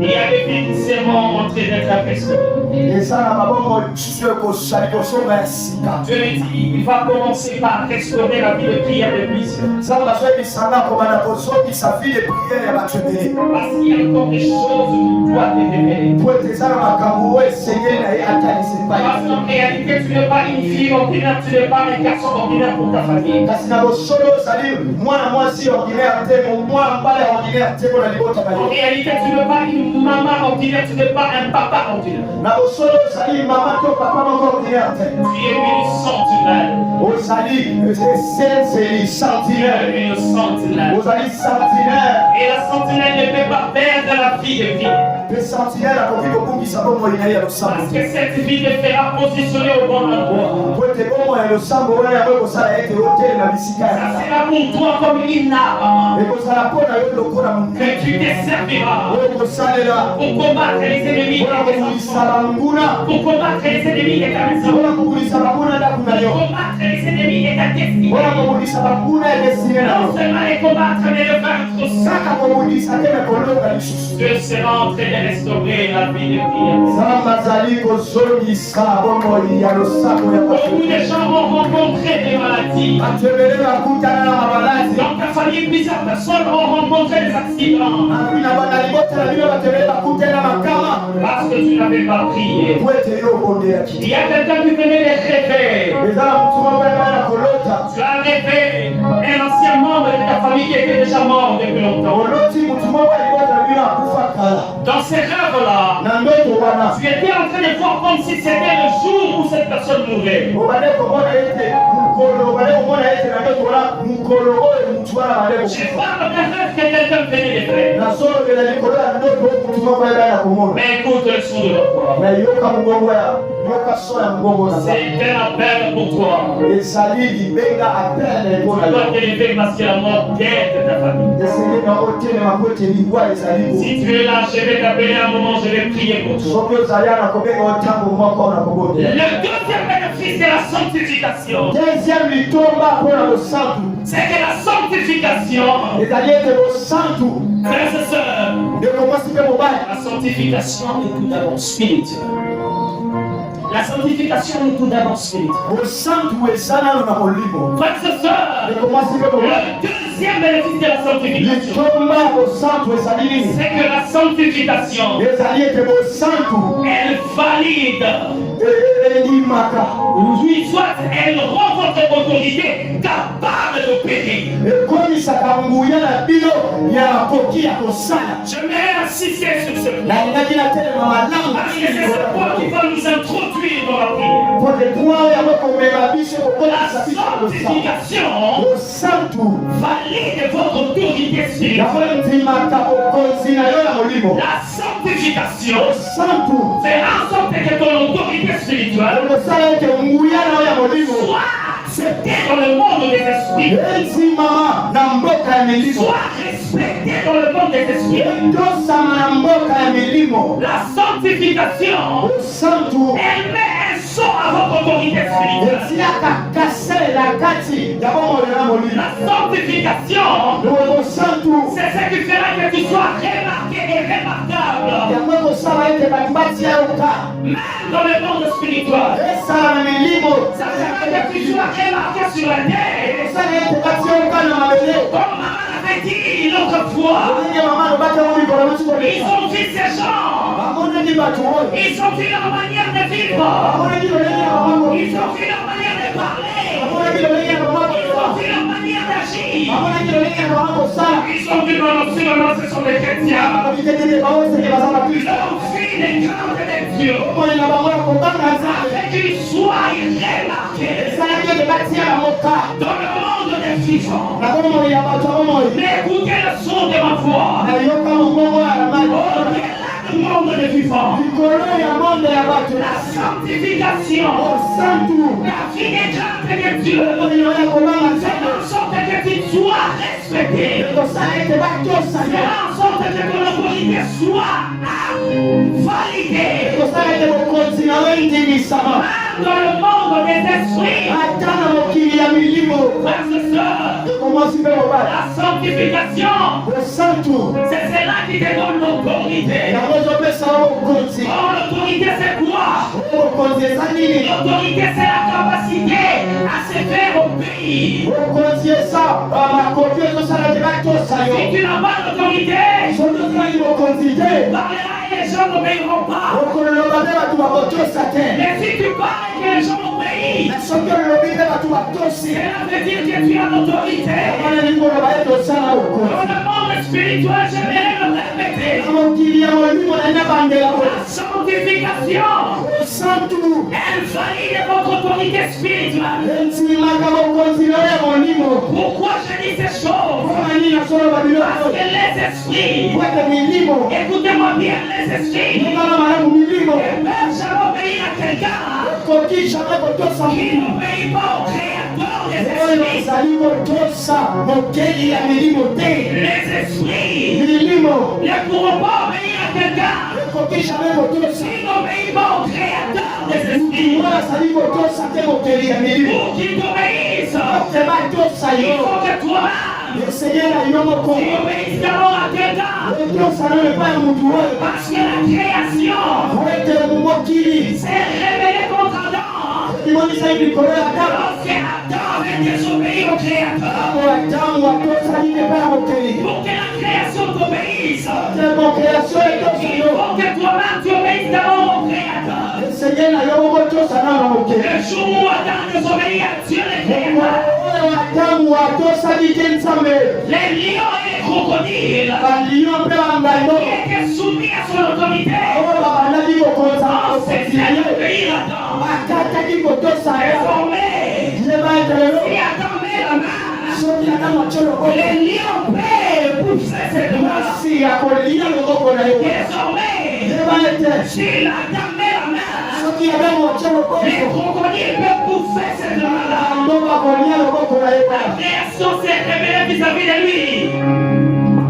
Il y a des vies qui seront en train d'être apaisées. eza na mabongo lisusu ekosali kosomba ya sika Dieu me dit, il va commencer par restaurer la vie de prière de plusieurs. nzambe azoyebisanga kobanda kozongisa vie de priere ya bato ebele Parce qu'il y a encore des choses où tu dois te révéler. po ete eza na makambo oyo esengeli na ye atalisa epai Parce qu'en réalité, tu n'es pas une fille ordinaire, tu n'es pas un garçon ordinaire pour ta famille. kasi na bosolo ozali mwana mwasi ordinaire te mwana mobali ordinaire te mpona libota na En yo réalité, tu n'es pas une une maman ordinaire, tu n'es pas un papa ordinaire. Na osolo ozali mama to papa moko ordinaire te. Tu es une sentinelle. Ozali sensei Tu sentinelle. es une sentinelle. Ozali sentinelle. Et la sentinelle ne peut pas perdre la vie de vie. Pe sentinelle akoki kobungisa bomoi na ye ya Parce losambo. que cette vie te fera positionner au bon endroit. Po ete bomoi ya losambo wana yango ekosala ete otelema bisika Ça ya sera pour toi comme une arme ekozala mpo na yo lokola que monene tu te serviras oyo kosalela pour combattre les ennemis mpona de tes kobulisa enfants, banguna pour combattre les ennemis de ta maison, mpona kobulisa banguna ndako na pour yo combattre les ennemis de ta destinée. mpona kobulisa banguna ya desine na Non yo seulement les combattre, mais le vaincre aussi. kaka kobulisa te me kolonga lisusu Dieu sera en train de restaurer la vie de Pierre. nzambe azali kozongisa bomoi ya losambo ya Beaucoup bato de gens ont rencontré des maladies. bato ebele bakutana na mabaladi Dans ta famille, plusieurs personnes ont rencontré des accidents api na bana libota na bino bato ebele bakutana na makama parce que tu n'avais pas prié. po ete yo obondelaki Il y a quelqu'un qui venait de rêver. eza na motu moko ebele na kolota Tu as rêvé un ancien membre de ta famille qui était déjà mort depuis longtemps. oloti motu moko ya libota na bino akufa kala Dans ces rêves-là, na ndoto wana tu étais en train de voir comme si c'était le jour où cette personne mourrait. obale komona ete mokolo obale komona ete na ndoto wana mokolo oyo motu wana bale Je kokufa parle d'un rêve que quelqu'un venait de faire. nasolobela likolo ya ndoto oyo motu moko ebele na komona Mais écoute le son de la voix. na yoka mongongo ya yoka so ya mongongo na nzambe C'est un appel pour toi. ezali libenga apele mpo na Tu yo dois te lever parce que la mort guette ta famille. esengeli na otelema po ete liwa ezali bo Si tu es là, je vais t'appeler un moment, je vais prier pour toi. soki ozali ana kobenga otango moko na kobotela Le deuxième bénéfice de la sanctification, deuxième litomba mpo na bosantu c'est que la sanctification, ezali ete bosantu frères et sœurs, ndeko mwasi mpe mobali la sanctification est tout d'abord spirituelle. La sanctification est tout d'abord spirituelle. bosantu eza nano na molimo Frères et sœurs, ndeko mwasi mpe mobali le deuxième bénéfice de la sanctification, litomba ya bosantu ezali nini c'est que la sanctification, ezali ete bosantu elle valide, endimaka oui, soit elle rend votre autorité capable d'opérer. ekomisaka nguya na bino ya koki ya kosala Je vais insister sur ce point. nalingaki natelema malamu Parce que c'est ce point qui va nous introduire dans la prière. po te point yango komema biso La kokolisa biso kosala sanctification bosantu valide votre autorité yango spirituelle. endimaka bokonzi na yo ya molimo La sanctification bosantu fait en sorte que ton autorité spirituelle ekosala ete nguya na yo ya molimo soit acceptée dans le monde des esprits, endimama na mboka ya milimo soit respectée dans le monde des esprits. etosama na mboka ya milimo La sanctification, bosantu elle met un son à votre autorité spirituelle. etiaka kasele na kati ya bomoi na molimo La sanctification, lowe bosantu c'est ce qui fera que tu sois remarqué et remarquable. yango ekosala ete bato batia yo ka Même dans le monde spirituel. esala na milimo Ça fera que tu sois remarqué sur la terre. esala ete batia yo ka na mabele Comme maman l'avait dit l'autre fois. olingi mama alobaki yango mikolo mosusu Ils koleka ont vu ces gens. bamonaki bato oyo Ils ont vu leur manière de vivre. bamonaki lolenge ya mama Ils ont vu leur manière de parler. bamonaki lolenge ya mama Ils koloba ont vu leur manière d'agir. bamonaki lolenge ya mama kosala Ils ont vu maintenant ce sont des chrétiens. balobi te tete baoseke baza bakristo Ils ont vu les craintes de Dieu. omoi na bango ya kobanga nzambe Afin qu'ils soient remarqués esalaki ete batia yango ka dans le monde des vivants. na bomoi ya bato ya bomoi Mais écoutez le son de ma voix. nayoka mongongo ya mali Au-delà du monde des vivants, likolo ya monde ya bato la sanctification, bosantu la vie des craintes de Dieu, oyo ya kobanga fait nzambe en sorte que tu sois respecté. ekosala ete batosa Fait yo en sorte que ton autorité soit validée. ekosala ete bokonzi na yo endimisama Même dans le monde des esprits, ata na mokili ya milimo frères et sœurs, ekomosi mpe mobali la sanctification, bosantu c'est cela qui te donne l'autorité. yango ezopesa yo bokonzi Or, l'autorité, c'est quoi? bokonzi eza nini L'autorité, c'est la capacité à se faire obéir. bokonzi eza makoki ezosala te batosa yo Si tu n'as pas d'autorité, soki ozali bokonzi te parleras et les gens n'obéiront pas. okoloba te bato bakotosa te Mais si tu parles et que les gens obéissent, na soki olobi te bato batosi cela veut dire que tu as l'autorité. wana lingi oloba ye tosala bokonzi Dans le monde spirituel, j'aimerais me permettez mokili ya molimo na nyabandela la sanctification. Elle valide votre autorité spirituelle. ensimaka bokonzi ya molimo. Pourquoi je dis ces choses? Komani na solo babilo Parce que les esprits, kwete milimo écoutez-moi bien, les esprits, kama malamu milimo ne peuvent jamais obéir à quelqu'un kokisha kotosa qui n'obéit pas au créateur des oyo esprits. ezali kotosa mokeli ya milimo te. Les esprits milimo ne pourront pas obéir à quelqu'un kokisha kotosa qui n'obéit pas au créateur des esprits. oyo azali kotosa te mokeli ya milimo Pour qu'ils t'obéissent, te batosa il yo faut que toi-même eseyela yo moko tu obéisses d'abord à quelqu'un. etosa no epa ya mutu oyo Parce que la création ete mokili s'est révélée contre Adam. imonisa likolo ya Adamu. Lorsque Adam avait désobéi au créateur. Adamu atosali epa ya mokeli Pour que la création t'obéisse, te mokreation etosa il yo faut que toi-même tu obéisses d'abord au créateur. eseyela yo moko tosa nano mokeli Le jour où Adam désobéit à Dieu le créateur, oyo Adamu atosali te nzambe les lions et les crocodiles baliyo mpe bangano qui étaient soumis à son autorité oyo babandaki kokonza ont cessé d'obéir à Adam. bakataki kotosa yo Désormais, ye baetelelo si Adam met la main, soki Adamu atyo loboko les lions peuvent pousser cette main. mwasi akolia loboko na yo Désormais, ye baete si Adam met la main, soki Adamu atyo loboko les crocodiles peuvent pousser cette main-là. ando bakolia loboko na ye La création s'est révélée vis-à-vis de lui.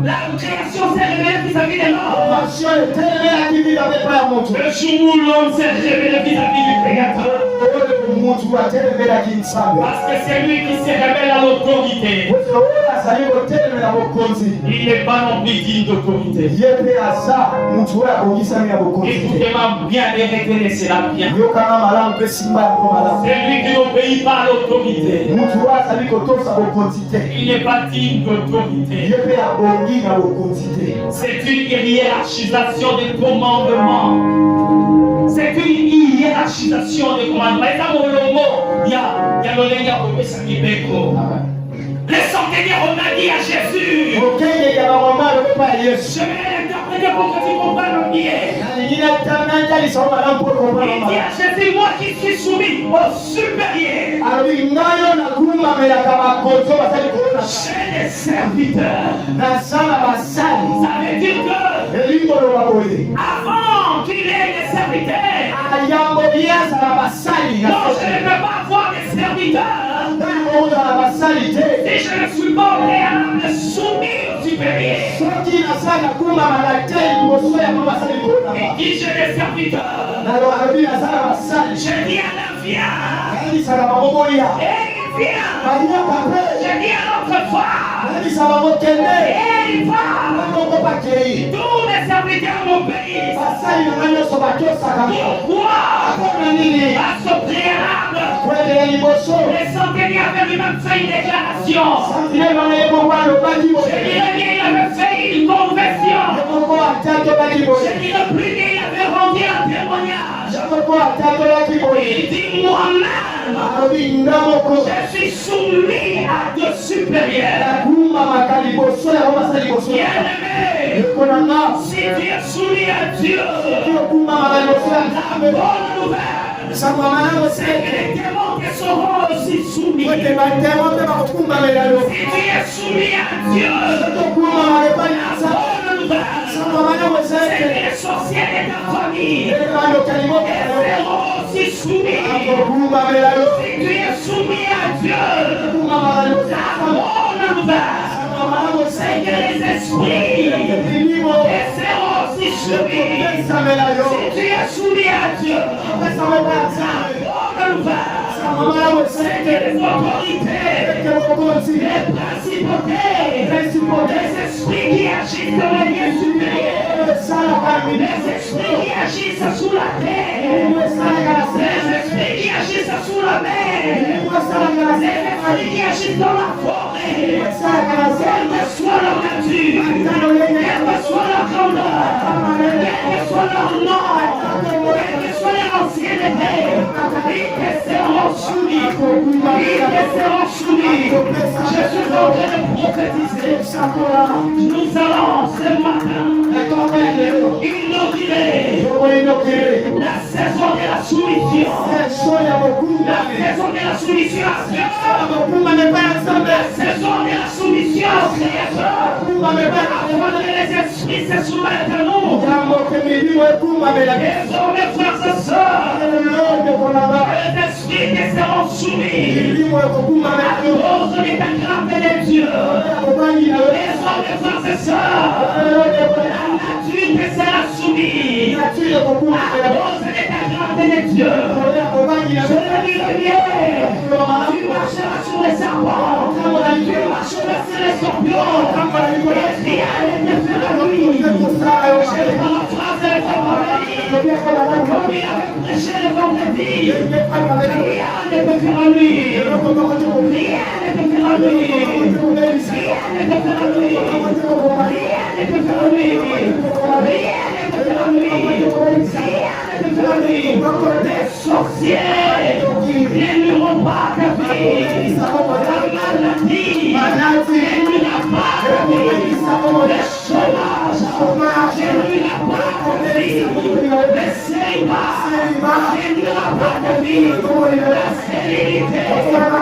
La création s'est révélée vis-à-vis de l'homme. masio etelelaki bidabe epa ya moto Le jour où l'homme s'est révélé vis-à-vis du Créateur. oyo motu atelemelaki nzambe Parce que c'est lui qui se révèle à l'autorité. oyo azali kotelemela bokonzi Il n'est pas non plus digne d'autorité. ye mpe aza motu oyo abongisami na bokonzi te Écoutez-moi bien et retenez cela bien. yokanga malamu mpe simba yango malamu C'est lui qui n'obéit pas à l'autorité. motu oyo azali kotosa bokonzi te Il n'est pas digne d'autorité. ye mpe abongi na bokonzi te C'est une hiérarchisation des commandements. C'est une hiérarchisation des commandements. Et dans mon logo, il y a le lien de Samibeko. Le centenaire, on a dit à Jésus. okenge ya baroma alobepa ya yesu Je vais l'interpréter pour que tu comprennes bien. nalingi natalisa o malamu mpo Il komona dit à Jésus, moi qui suis soumis au supérieur, alobi ngai oyo nakumamelaka bakonzi oyo bazali kolona j'ai des serviteurs. naza na basali Ça veut dire que elingi oloba boye avant qu'il ait des serviteurs, ayamboli azala basali non, je ne peux pas avoir des serviteurs. ozala basali te Si je ne suis pas au préalable soumis au supérieur, soki naza nakumamelaka te liboso yango basali kolonaka et qui j'ai des serviteurs, alobi naza na basali je dis à l'un viens, ayebisaka bango boya et il vient. balioka mpe Je dis à l'autre va, ayebisa bango kende et il va. bango bakei Tous mes serviteurs m'obéissent. basali na ngai nyonso batosaka Pourquoi? mpona nini À ce préalable, kwendela liboso les centenaires avaient lui-même fait une déclaration. santinel wana ye moko alobaki Je boye dirais bien, il avait fait une confession. ye moko atatolaki Je boye dirais plus bien, il avait rendu un témoignage. ye moko atatolaki boye Il dit moi-même, alobi nga moko je suis soumis à deux supérieurs. nakumamaka liboso yango basali liboso Bien-aimé, ekona nga si tu es soumis à Dieu, soki okumamaka liboso ya la nzambe bonne nouvelle, sango malamu c'est que seke les démons te seront aussi soumis. ete batemo mpe bakokumamela yo Si tu es soumis à Dieu, tokumamaka epai na la nzambe bonne nouvelle, sango malamu c'est seke que les sorciers de ta famille ebandokeli elles moko seront aussi soumis. akokumamela yo Si tu es soumis à Dieu, kumamaka liboso ya la nzambe bonne nouvelle, sango malamu c'est que seke les esprits elimo elles seront aussi soumis. esamela yo Si tu es soumis à Dieu, esamela ya la nzambe bonne nouvelle, sango malamu c'est seke que les autorités, ete bokonzi les principautés, principauté les esprits qui agissent dans les lieux supérieurs, esalaka les esprits qui agissent sous la terre, esalaka na se les esprits qui agissent sous la mer, esalaka na les esprits qui agissent dans la forêt, esalaka na se quelle que soit leur nature, quelle que soit leur grandeur, quel que soit leur nom, quelle que soit leur ancienneté, ils te seront soumis, ils te seront soumis. Je suis en train de prophétiser. Nous allons ce matin inaugurer la saison de la soumission. La saison de la soumission à Dieu. La saison de la soumission au Créateur. Avant que les esprits se soumettent à nous. Désormais, frères et sœurs, les esprits qui seront soumis à cause de ta grâce de Dieu. Désormais, frères et sœurs, la nature qui sera soumise à cause de ta grâce de Dieu. Je te dis le bien. Tu marcheras sur les serpents. Tu marcheras sur les scorpions. Et rien ne te fera nuire. Je prends la phrase de vendredi. Comme il avait prêché le vendredi. Rien ne te fera nuire. Rien ne te fera nuire. Rien ne te fera nuire. Rien ne te fera nuire. Rien ne te fera nuire. Des sorciers ne n'auront pas ta vie. La maladie ne n'aura pas ta vie. Le chômage ne n'aura pas ta vie. Le célibat ne n'aura pas ta vie. La stérilité ne n'aura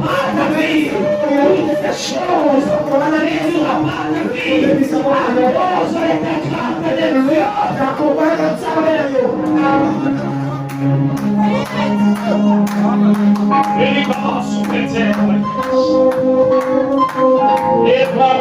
pas ta vie. Toutes ces choses ne n'aura pas ta vie. À cause de ta grâce de Dieu. Et les parents sont chrétiens. Les bras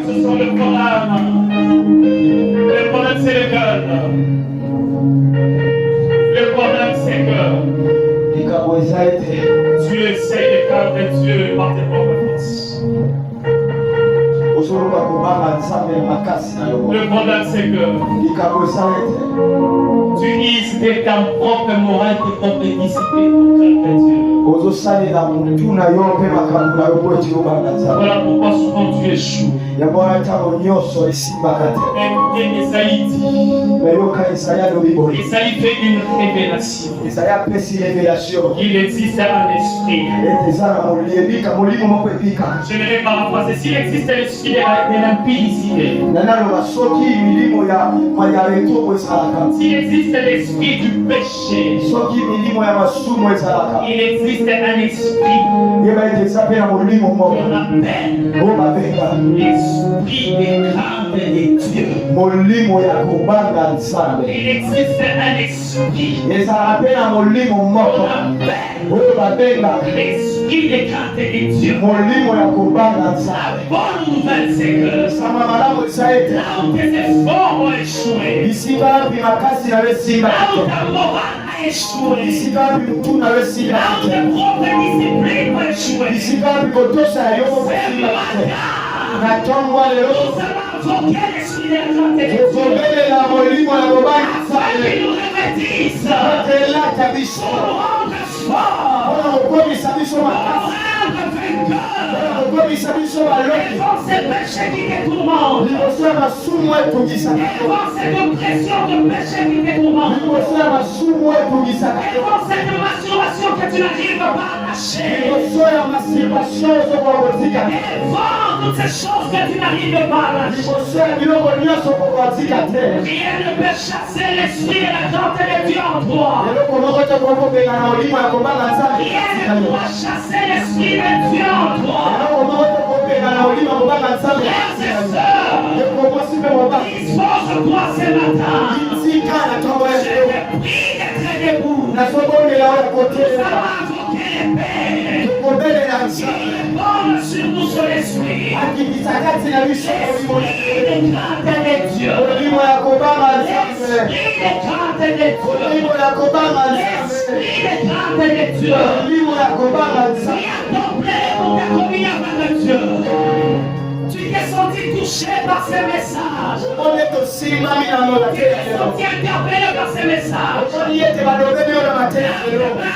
ce sont le problème. Le problème, c'est le cœur. Le problème, c'est que tu essaies de garder Dieu par tes propres forces. Le problème, c'est que tu uses de ta propre morale, tes propres disciplines pour garder Dieu. Voilà pourquoi souvent tu échoues. Écoutez, Esaïe dit. Esaïe fait une révélation. Il existe un esprit. Je vais paraphraser. S'il existe l'esprit de l'impudicité, s'il existe l'esprit du péché, il existe un esprit qu'on appelle l'esprit des craintes de Dieu. Il existe un esprit qu'on appelle l'esprit des craintes de Dieu. La bonne nouvelle, c'est que là où tes efforts ont échoué, là où ta morale a échoué, là où tes propres disciplines ont échoué, c'est nous allons invoquer l'esprit de la grâce de Dieu, afin qu'il nous revêtisse pour nous rendre forts, pour nous rendre vainqueurs, devant ces péchés qui te tourmentent, devant cette oppression de péché qui te tourmente, devant cette masturbation que tu n'arrives pas à lâcher, devant toutes ces choses que tu n'arrives pas à lâcher. Rien ne peut chasser l'esprit et la grâce de Dieu en toi. Rien ne pourra chasser l'esprit de Dieu en toi. Frères et sœurs, dispose-toi ce matin. Je te prie d'être debout. Nous allons invoquer l'épée qui répond sur nous sur l'esprit. L'esprit des craintes de Dieu. L'esprit des craintes de Dieu. L'esprit des craintes de Dieu. Viens ton plaît pour ta communion avec Dieu. Tu t'es senti touché par ces messages. Tu t'es senti interpellé par ces messages.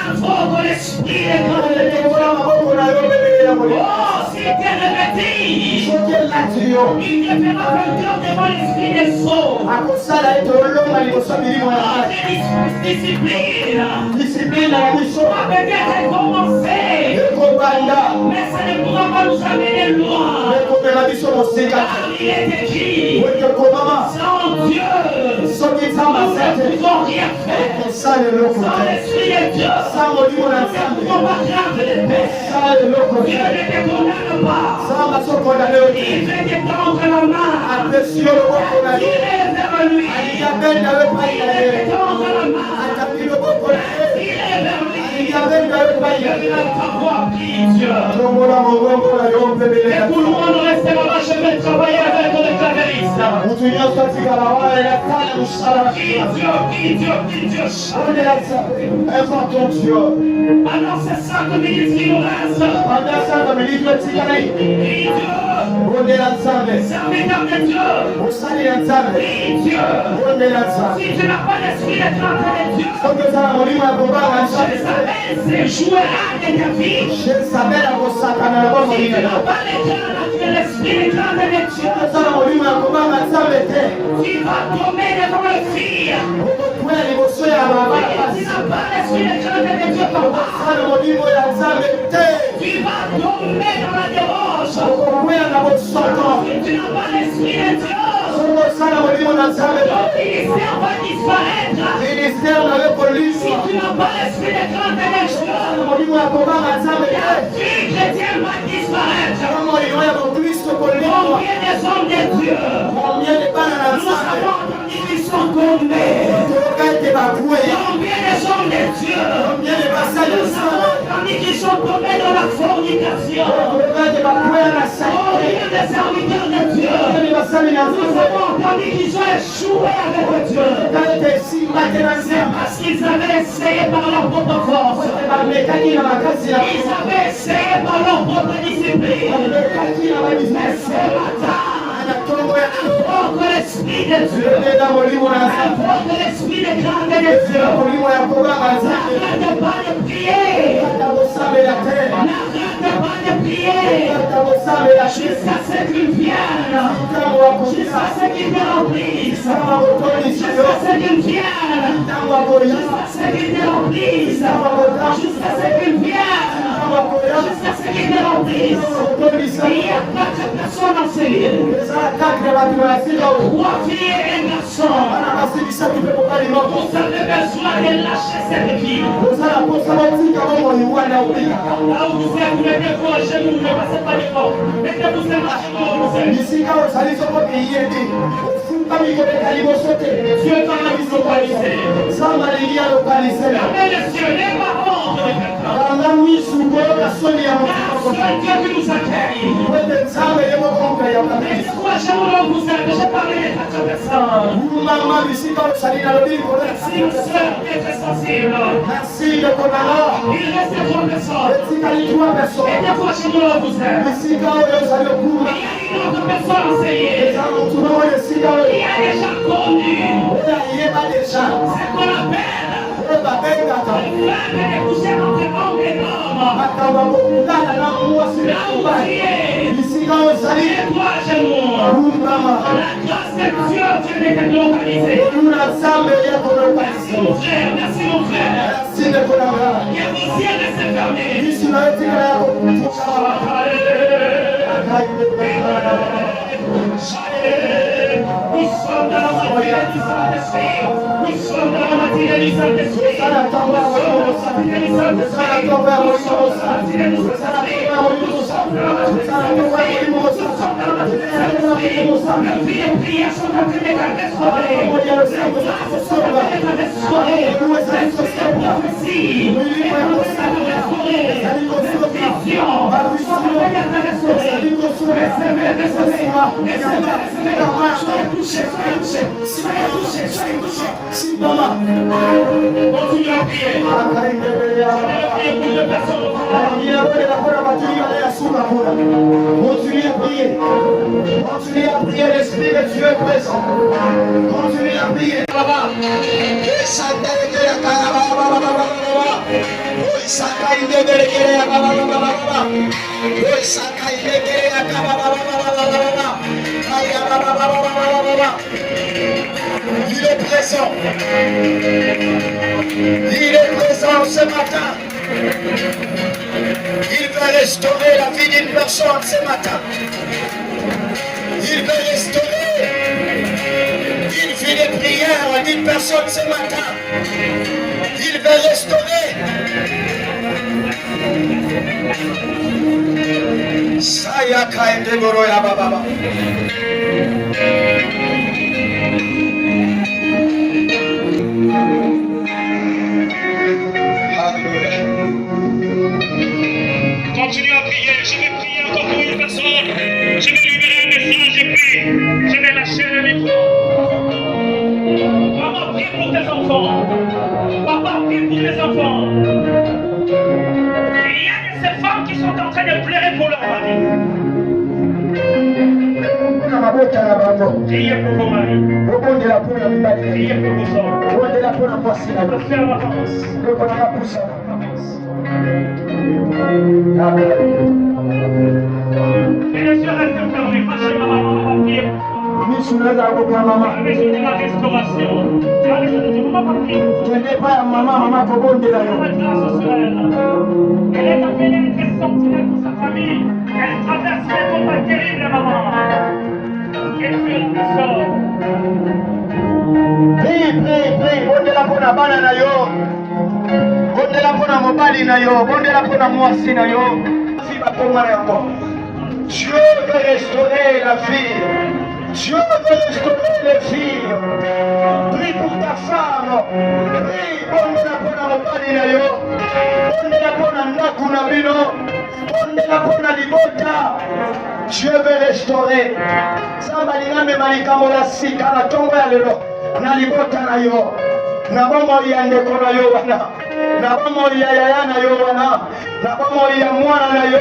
Invoque l'esprit de grande lecture. Oh, si t'es revêtu, il te fera vainqueur devant l'esprit des sots. Discipline. On va peut-être commencer, mais ça ne pourra pas nous amener loin. Car il est écrit, sans Dieu, nous ne pouvons rien faire. Sans l'esprit de Dieu, nous ne pouvons pas craindre les pères. Dieu ne te condamne pas. Il veut te tendre la main. Il est vers lui. Il veut te tendre la main. Il est vers lui. Il a voix prie Dieu. Et tout le monde reste là-bas, je vais travailler avec le clavériste. Prie Dieu. Alors c'est 5 minutes qui nous restent. Prie Dieu. Serviteur de Dieu. Prie Dieu. Si tu n'as pas l'esprit de crainte de Dieu, c'est jouer à ta vie. Si tu n'as pas l'esprit de crainte de Dieu, tu vas tomber devant le fil. Si tu n'as pas l'esprit de crainte de Dieu, papa, tu vas tomber dans la débauche. Si tu n'as pas l'esprit de Dieu, ton ministère va disparaître. Si tu n'as pas l'esprit de crainte de Dieu, ta vie chrétienne va disparaître. Combien des hommes de Dieu nous avons entendu qu'ils sont tombés? Combien des hommes de Dieu nous avons entendu qu'ils sont tombés dans la fornication? Combien des serviteurs de Dieu nous avons entendu qu'ils ont échoué avec Dieu? C'est parce qu'ils avaient essayé par leur propre force. Ils avaient essayé par leur propre discipline. Mais ce matin, invoque l'esprit de Dieu. Invoque l'esprit de grande de Dieu. N'arrête pas de prier. N'arrête pas de prier. Jusqu'à ce qu'il vienne. Jusqu'à ce qu'il te remplisse. Jusqu'à ce qu'il vienne. Jusqu'à ce qu'il te remplisse. Jusqu'à ce qu'il vienne. Jusqu'à ce qu'il te remplisse. Il y a 4 personnes en ce lieu. 3 filles et un garçon. Vous avez besoin de lâcher cette vie. Là où vous êtes, vous mettez-vous à genoux, ne passez pas les portes. Mettez-vous à genoux, vous êtes. Dieu va la visualiser. Fermez les yeux, les parents de quelqu'un. Seul Dieu qui nous accueille. Mettez-vous à genoux là où vous êtes. J'ai parlé des 4 personnes. Merci, mon soeur, qui est très sensible. Il reste 3 personnes. Mettez-vous à genoux là où vous êtes. Il y a une autre personne enseignée. Il y a déjà connu. C'est qu'on appelle le femme des couchers entre hommes et hommes. Là où tu es, lève-toi à genoux. La grâce de Dieu, Dieu n'est pas localisé. Merci mon frère, merci mon frère. Que vos yeux restent fermés. Nous sommes dans la matinée du Saint-Esprit. Nous sommes dans la matinée du Saint-Esprit. Nous sommes dans la matinée du Saint-Esprit. Nous sommes dans la matinée du Saint-Esprit. Nous sommes dans la matinée du Saint-Esprit. La vie et prière sont en train d'être restaurées. Les grâces sont en train d'être restaurées. Les prophéties sont en train d'être restaurées. Les visions sont en train d'être restaurées. Les Continue à prier. Continuez à prier. Continuez à prier, l'Esprit de Dieu est présent. Continuez à prier. Il est présent. Il est présent ce matin. Il veut restaurer la vie d'une personne ce matin. Il veut restaurer une vie de prière d'une personne ce matin. Il veut restaurer. Sayaka Ndegoro ya Baba. Continue à prier. Je vais prier encore pour une personne. Je vais libérer un message et puis je vais lâcher le micro. Maman, prie pour tes enfants. Papa, prie pour tes enfants. Il y a de ces femmes qui sont en train de pleurer pour leur mari. Priez pour vos maris. Priez pour vos hommes. Faire l'avance. Et les yeux restent fermés. Marchez maman, priez. Avec de la restauration. Maman, priez. Elle est appelée à être sentinelle pour sa famille. Elle traverse des combats terribles, maman. Quel Dieu nous sort. Prie, bondela pona bana na yo. Bondela pona mobali na yo, bondela pona mwasi na yo. Dieu veut restaurer la vie. Dieu veut restaurer les filles. Prie pour ta femme. Prie, bondela pona mobali na yo. Bondela pona ndaku na bino. Bondela pona libota. Dieu veut restaurer. Samba lingambe malikambo la sika na tongo ya lelo. Na libota na yo. Na bomoi ya ndeko na yo wana. Na bomoi ya yaya na yo wana. Na bomoi ya mwana na yo.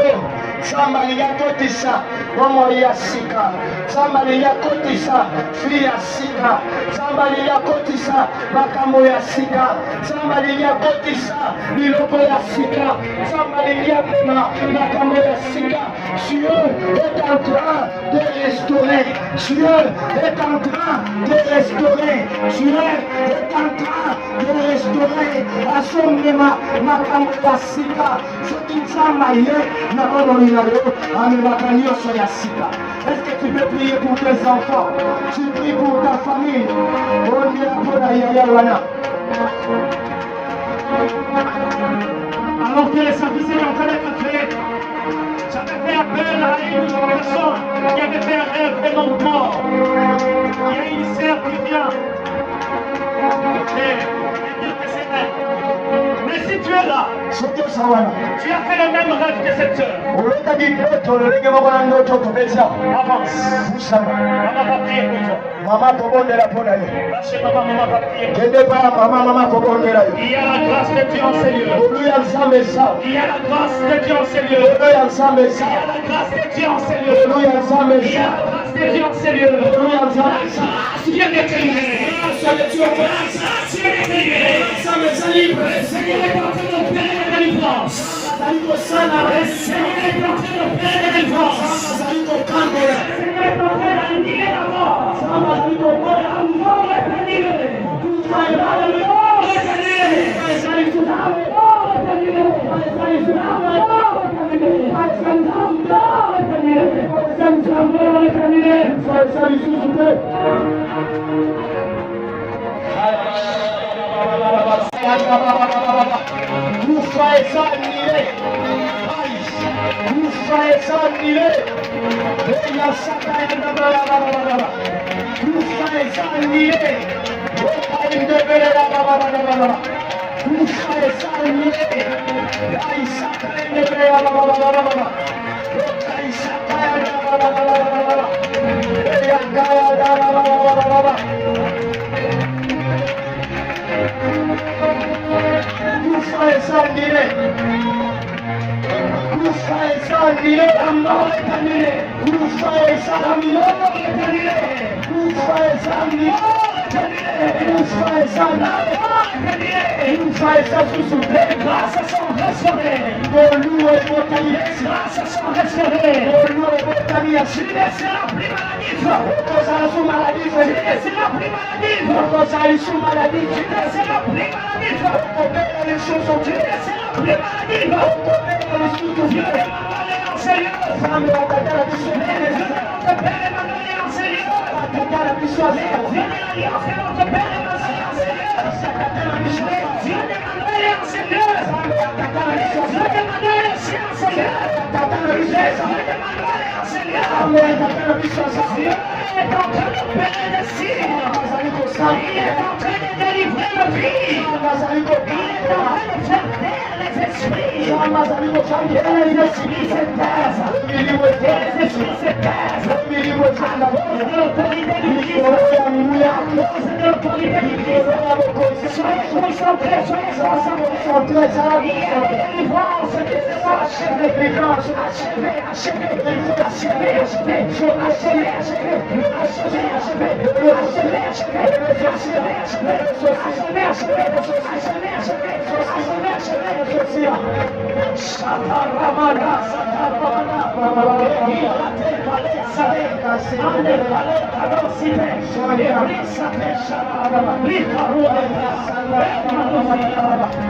Samba lingakotisa bomoi ya sika. Samba lingakotisa fili ya sika. Samba lingakotisa makambo ya sika. Samba lingakotisa biloko ya sika. Samba lingakona makambo ya sika. Dieu est en train de restaurer. Dieu est en train de restaurer. Dieu est en train de restaurer. Asomema makambo ya sika. Soki nzamba ye na bono est-ce que tu peux prier pour tes enfants? Tu pries pour ta famille. Alors que le service est en train d'être fait, j'avais fait appel à une personne qui avait fait un rêve vraiment mort. Il y a une sœur qui vient. Mais si tu es là, tu as fait le même rêve que cette sœur. Avance. Maman va prier pour toi. Lâchez maman, maman va prier pour toi. Il y a la grâce de Dieu en ces lieux. Il y a la grâce de Dieu en ces lieux. Il y a la grâce de Dieu en ces lieux. Il y a la grâce de Dieu en ces lieux. La grâce vient d'être libérée. La grâce vient d'être libérée. Le Seigneur est en train d'opérer la délivrance. Le Seigneur est en train d'opérer la délivrance. Le Seigneur est en train d'annihiler la mort. La mort est annihilée. La mort est annihilée. La mort est annihilée. Baba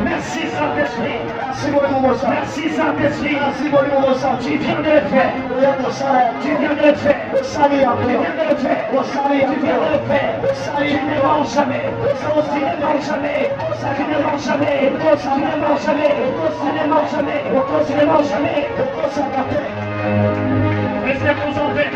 Merci Saint-Esprit. Merci Saint-Esprit. Tu viens de le faire. Tu viens de le faire. Tu viens de le faire. Tu viens de le faire. Tu ne mens jamais. Tu ne mens jamais. Tu ne mens jamais. Tu ne mens jamais. Tu ne mens jamais. Tu ne mens jamais. Restez concentrés.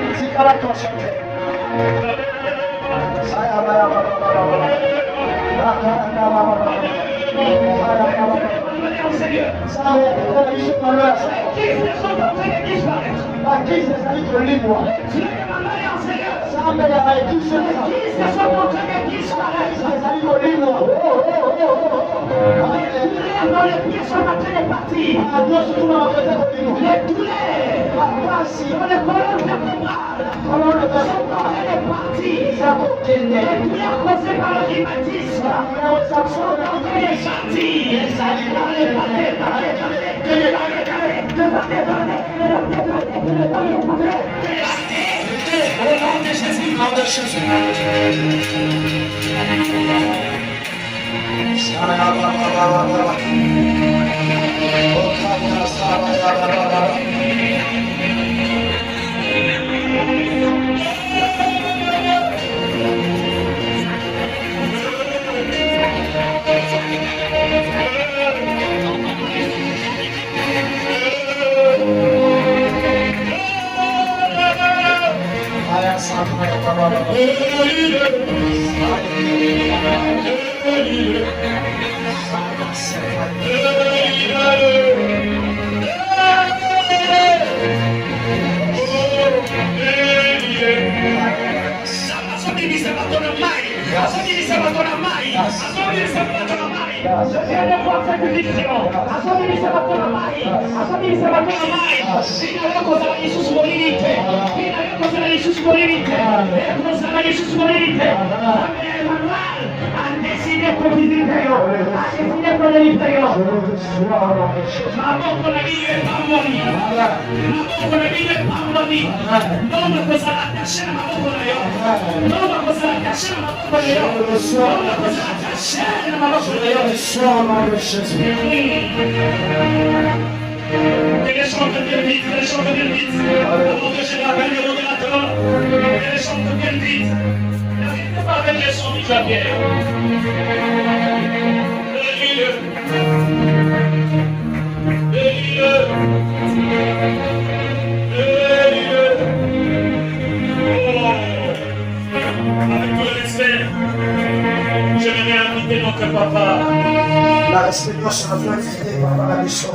La Seigneur a planifié par la mission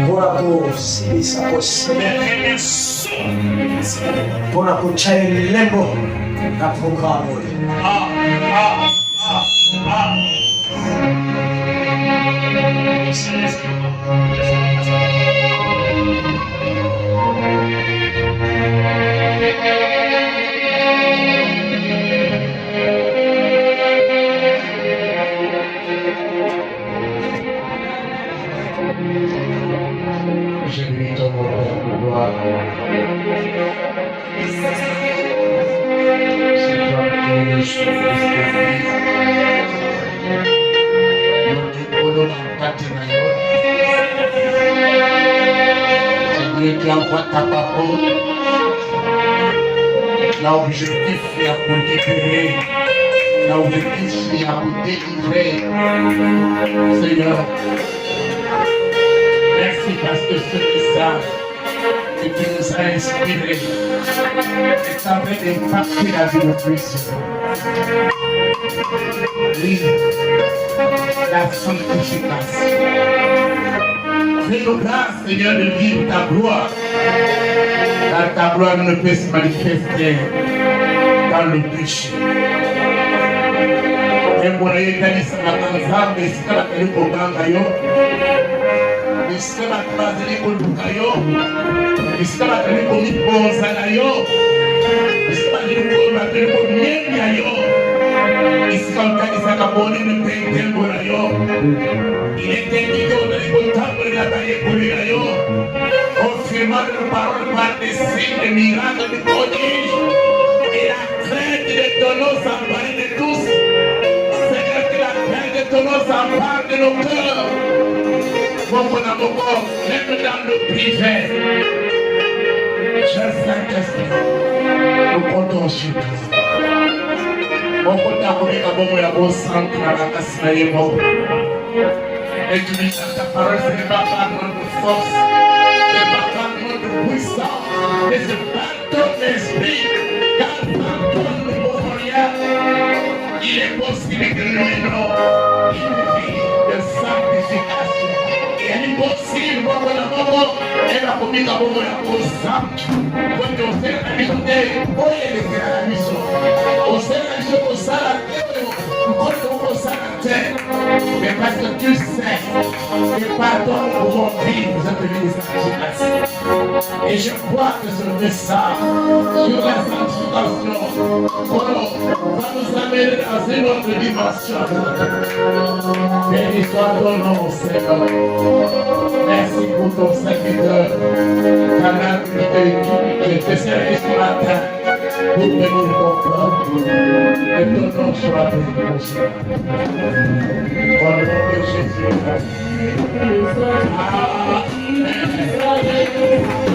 pour la si ça possible pour la prochaine lembo la programme. L'objectif est pour libérer, l'objectif est pour délivrer. Seigneur, merci parce que ce message que tu nous as inspiré est en train d'impacter la vie de Christ. Oui, la sanctification. Fais-nous grâce, Seigneur, de vivre ta gloire. Car ta gloire ne peut se manifester dans le péché. Et pour les États-Unis, ça va dans mais si tu as fait le Koganga, mais si tu as fait le Koganga, mais si tu as fait le Koganga, mais si tu as fait le Koganga, ici comme tu as dit ça, il est indiqué au temple de la taille pour lui, confirmant nos paroles par des signes, des miracles, des prodiges, et la crainte de ton nom s'empare de tous. Seigneur, que la crainte de ton nom s'empare de nos cœurs. Mon bon amour, même dans le privé. Cher Saint-Esprit, nous comptons sur toi. Mon bon amour, nous avons un centre à la casse-maille. Et tu dis que ta parole, ce n'est pas par notre force, ce n'est pas par notre puissance, mais c'est par ton esprit, car par ton mémorial, il est possible que nous ayons une vie de sanctification. Et il est possible, mon amour, et la famille de mon amour, quand on fait la vérité, on est les à la mission. On sait la mission au salaire, mais parce que tu sais que par ton aujourd'hui vous êtes venus sanctification. Et je crois que ce message sur la sanctification va nous amener dans une autre dimension. Béni soit ton nom, Seigneur. Merci pour ton serviteur. Canal de service ce matin pour bénir ton peuple. Et ton nom sera béni. Au nom de Jésus. Amen.